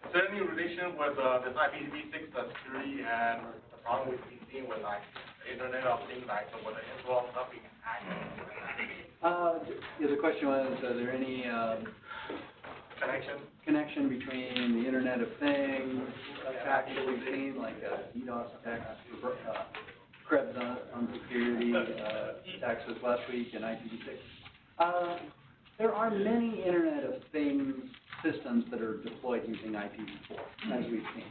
Is there any relation with this IPv6 security and the problem we've been seeing with like the Internet of Things, like with the Infoblox stuff being hacked? Yeah, the question was, are there any connection between the Internet of Things attacks that we've seen, like DDoS attacks, Krebs on security attacks this last week, and IPv6? There are many Internet of Things systems that are deployed using IPv4, as we've seen.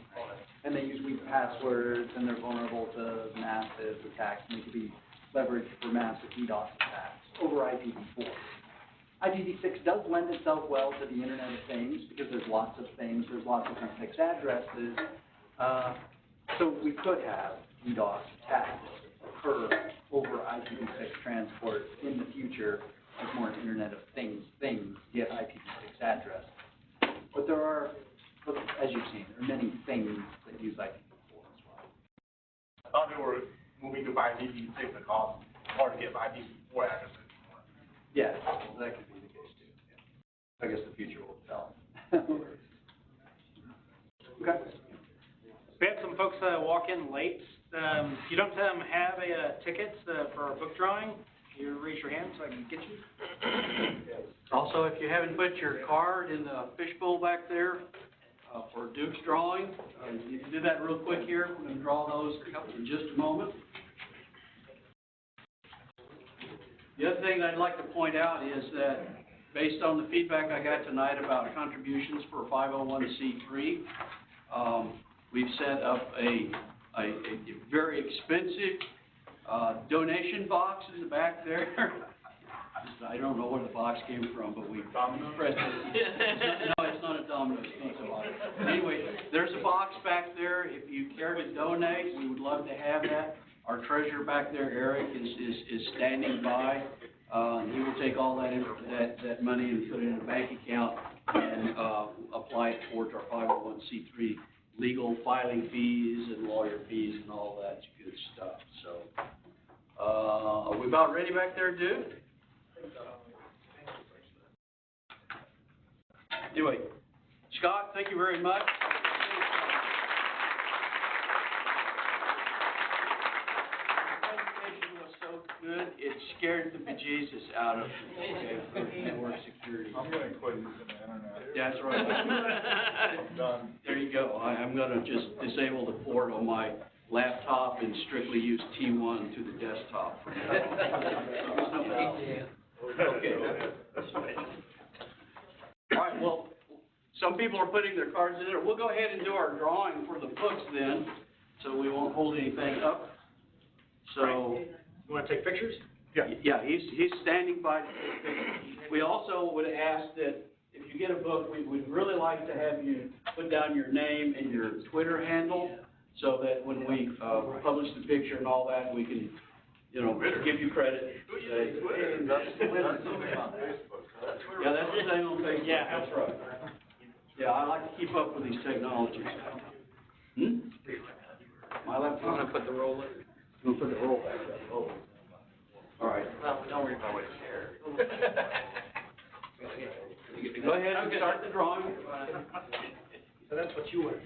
And they use weak passwords, and they're vulnerable to massive attacks, and they can be leveraged for massive DDoS attacks over IPv4. IPv6 does lend itself well to the Internet of Things because there's lots of things, there's lots of fixed addresses. So we could have DDoS attacks occur over IPv6 transport in the future as more Internet of Things get IPv6 address. But there are, as you've seen, there are many things that use IPv4 as well. I thought they were moving to IPv6 because it's hard to get IPv4 addresses. Yeah, well, that could be the case too. Yeah. I guess the future will tell. Okay. We had some folks walk in late. If you don't have a ticket for our book drawing, you raise your hand so I can get you. Also, if you haven't put your card in the fishbowl back there for Duke's drawing, you can do that real quick here. We're going to draw those in just a moment. The other thing I'd like to point out is that based on the feedback I got tonight about contributions for 501c3, we've set up a very expensive donation box in the back there. I don't know where the box came from, but we pressed it. No, it's not a Domino's pizza box. Anyway, there's a box back there. If you care to donate, we would love to have that. Our treasurer back there, Eric, is standing by. He will take all that money and put it in a bank account and apply it towards our 501c3 legal filing fees and lawyer fees and all that good stuff. So, are we about ready back there, Duke? Anyway, Scott, thank you very much. Good. It scared the bejesus out of me, for network security. I'm gonna quit using the internet. Yeah, that's right. I'm done. There you go. I'm gonna just disable the port on my laptop and strictly use T1 to the desktop. Okay. All right, well, some people are putting their cards in there. We'll go ahead and do our drawing for the books then, so we won't hold anything up. So. You want to take pictures? Yeah, he's standing by. We also would ask that if you get a book, we'd really like to have you put down your name and your Twitter handle so that when we publish the picture and all that, we can, give you credit. Yeah, that's the same on Facebook. Yeah, that's right. Yeah, I like to keep up with these technologies. My laptop. I'm going to put the roll in. I'm going to put the roll back up. Oh. All right. Well, don't worry about what's here. Go ahead and start the drawing. So that's what you want.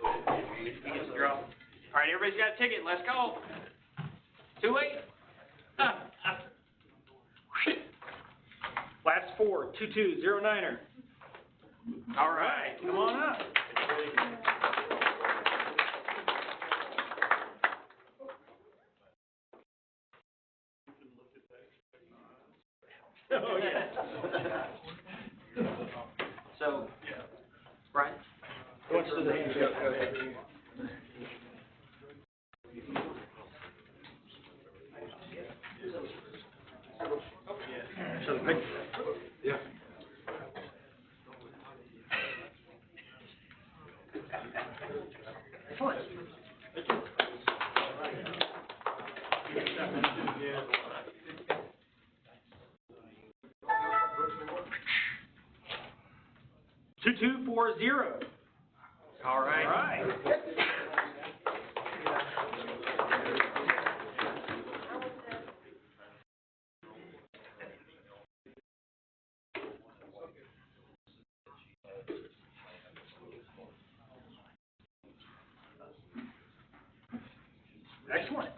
All right, everybody's got a ticket. Let's go. Too late. Last 4, 2209er. All right, come on up. Oh, yeah. So, Brian? What's the name? Excellent. Two, 240. All right. All right. Excellent.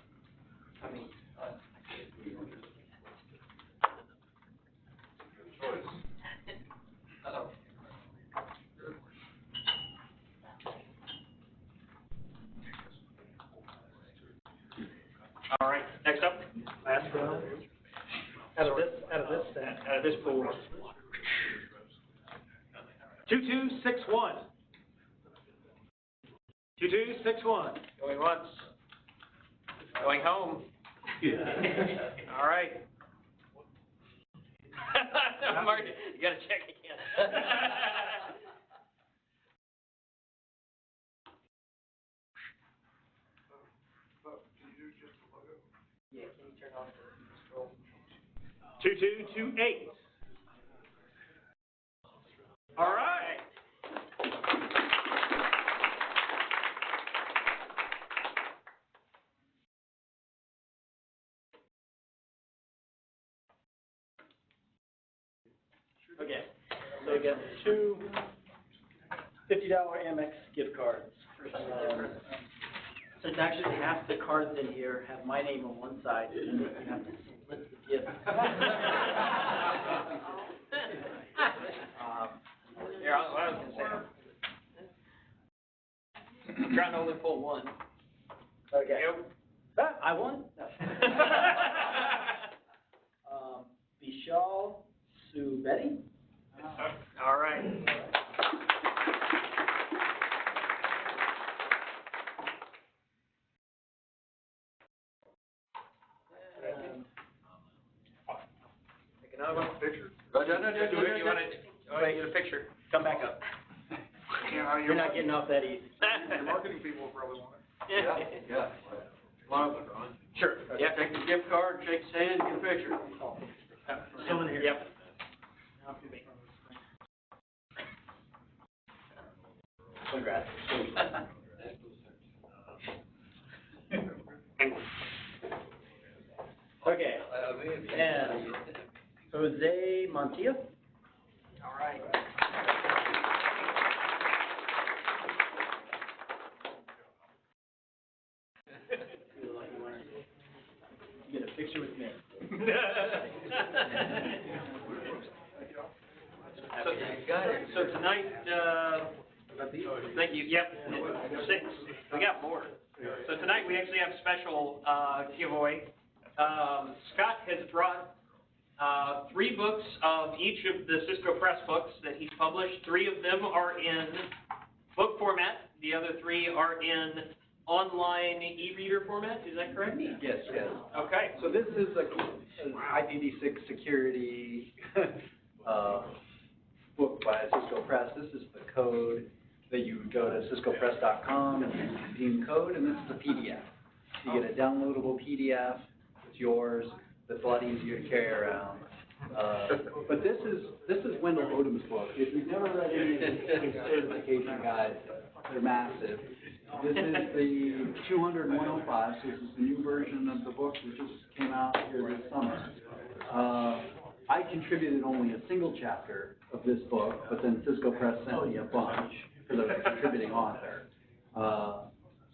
All right, next up. Last round. Out of this set. Out of this pool. 2261. 2261. Going once. Going home. All right. Mark, you gotta check again. Yeah, can you turn off the scroll? 2228. All right. Okay, so we got two $50 Amex gift cards. So it's actually half the cards in here have my name on one side, and then you have to split the gift. Here, what I was gonna say. I'm trying to only pull one. Okay. Ah, I won. Vishal Subedi. All right. Take another one. Picture? You wanna get a picture? Come back up. Yeah, You're not getting off that easy. Your marketing people will probably want it. Yeah. Come on up, Ron. Sure. Yeah, take the gift card, shake his hand, get a picture. Someone here. Yep. Congrats. Okay, and Jose Montilla. All right. Get a picture with me. So tonight, thank you, yep, 6, we got more. So tonight, we actually have a special, giveaway. Scott has brought, 3 books of each of the Cisco Press books that he's published. 3 of them are in book format, the other 3 are in online e-reader format, is that correct? Yes, yes. Okay. So this is an IPv6 security book by Cisco Press. This is the code that you would go to ciscopress.com and you redeem code, and this is a PDF. You get a downloadable PDF, it's yours, that's a lot easier to carry around. But this is Wendell Odom's book. If you've never read any of his certification guides, they're massive. This is the 200 and 105, so this is the new version of the book that just came out here this summer. I contributed only a single chapter of this book, but then Cisco Press sent me a bunch because I was a contributing author.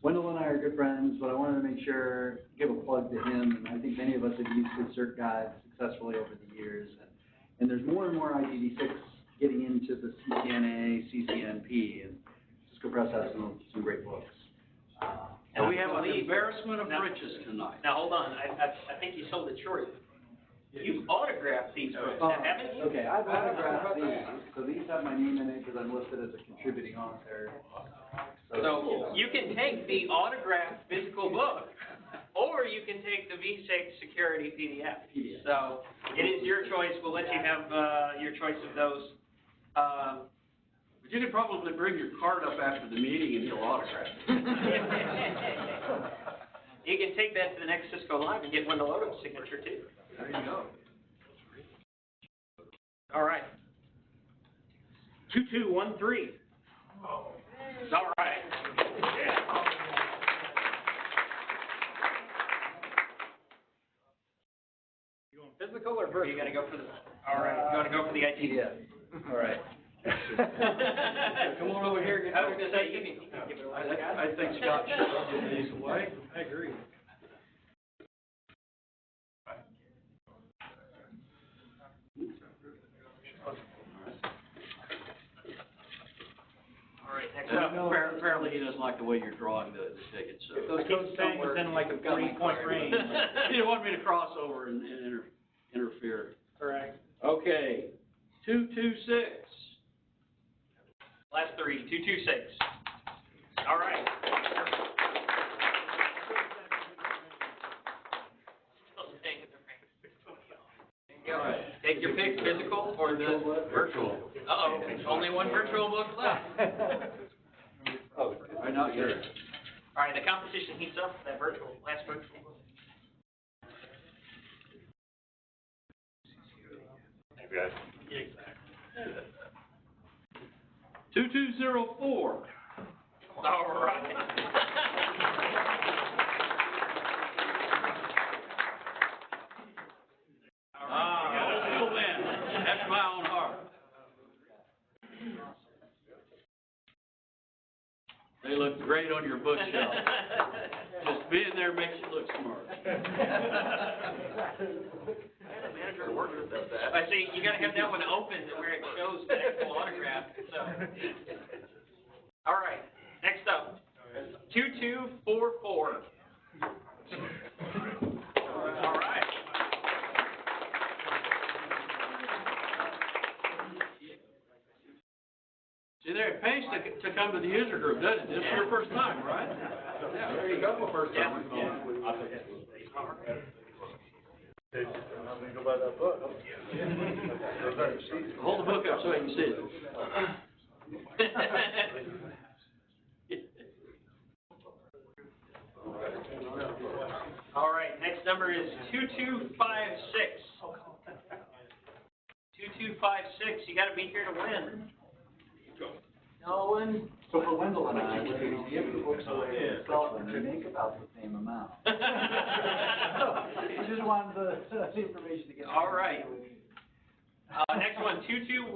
Wendell and I are good friends, but I wanted to make sure, give a plug to him, and I think many of us have used his cert guide successfully over the years. And there's more and more IPv6 getting into the CCNA, CCNP, and Cisco Press has some great books. And we have an embarrassment of riches tonight. Now, hold on, I think you sold it short. You've autographed these books, haven't you? Okay, I've autographed these, so these have my name in it because I'm listed as a contributing author. So you can take the autographed physical book, or you can take the V6 security PDF. So it is your choice. We'll let you have your choice of those. But you could probably bring your card up after the meeting and he'll autograph it. You can take that to the next Cisco Live and get Wendell Odom's signature too. There you go. All right. 2213. All right. You going physical or virtual? You gotta go for the, all right, you wanna go for the IT? Yeah, all right. Come on over here. Get I was gonna say, you can give it away. I think Scott should give these away. I agree. All right, next And up. apparently he doesn't like the way you're drawing the tickets, so. Those codes staying within like a 40-point range. He didn't want me to cross over and interfere. Correct. Okay, 226. Last three, 226. All right. Still staying in the range. There you go. All right. Take your pick, physical or the virtual. Uh-oh, only one virtual book left. Oh, I'm not sure. All right, the competition heats up for that virtual, last virtual book. Thanks, guys. 2204. All right. Old man, that's my own heart. They look great on your bookshelf. Just being there makes you look smart. Manager at work that does that. I see, you gotta have that one open where it shows the actual autograph, so. All right, next up, 2244. All right. See there, it pays to come to the user group, doesn't it? This is your first time, right? Yeah, there you go. First time. Yeah. Go buy that book. Hold the book up so I can see it. All right, next number is 2256. 2256, you gotta be here to win. Nolan? So for Wendell and I, when we give the books away to sell them, we make about the same amount. I just wanted the information to get. All right. Next one, 2215.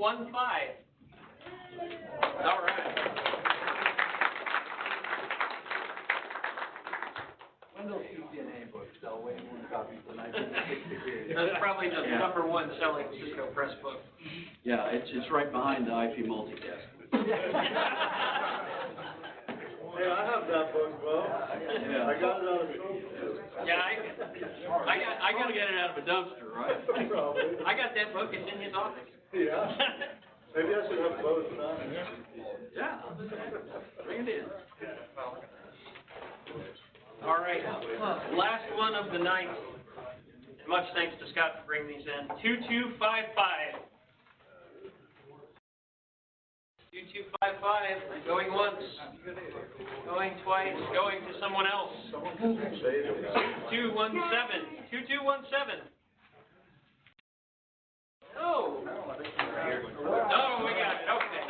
All right. Wendell's CCNA books sell way more copies than I did in 60 years. That's probably the number one selling Cisco Press book. Yeah, it's right behind the IP multicast. Hey, I have that book, Bo. Yeah. I got it out of school. Yeah, I gotta get it out of a dumpster, right? Probably. I got that book, it's in his office. Yeah. Maybe I should have both now. Yeah. Bring it in. All right, last one of the night. And much thanks to Scott for bringing these in. 2255. 2255, going once, going twice, going to someone else. 2217, 2217. Oh. Oh, we got it, okay.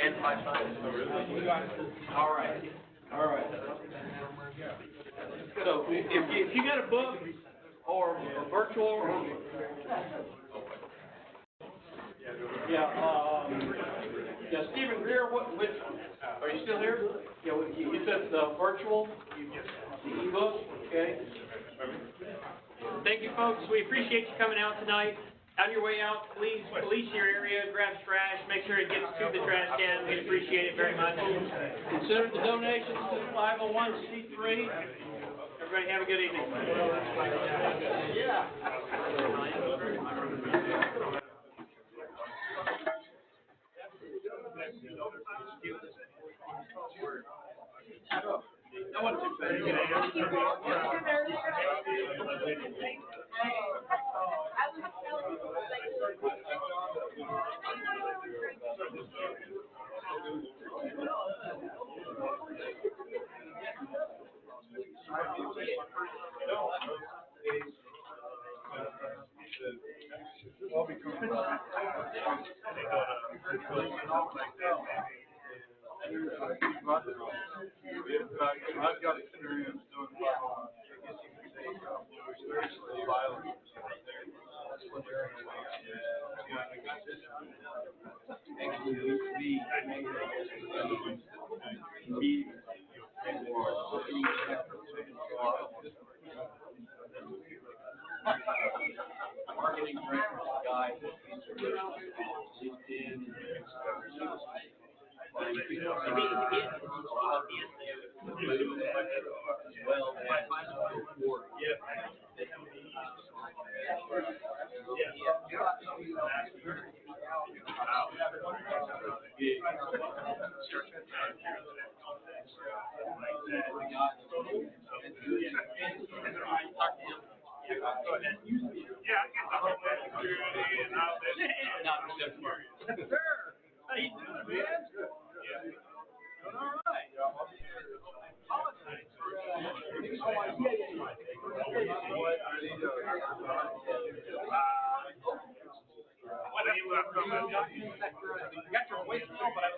And 55. All right. All right. So if you got a book or a virtual, yeah, Stephen Greer, which, are you still here? Yeah, you said the virtual, the ebook, okay? Thank you, folks. We appreciate you coming out tonight. On your way out, please police your area, grab trash, make sure it gets to the trash can. We'd appreciate it very much. Consider the donations to the 501c3. Everybody have a good evening. I've got experience doing, I guess you could say, sparsely violent. Marketing director, guy, LinkedIn, I got your voicemail, but I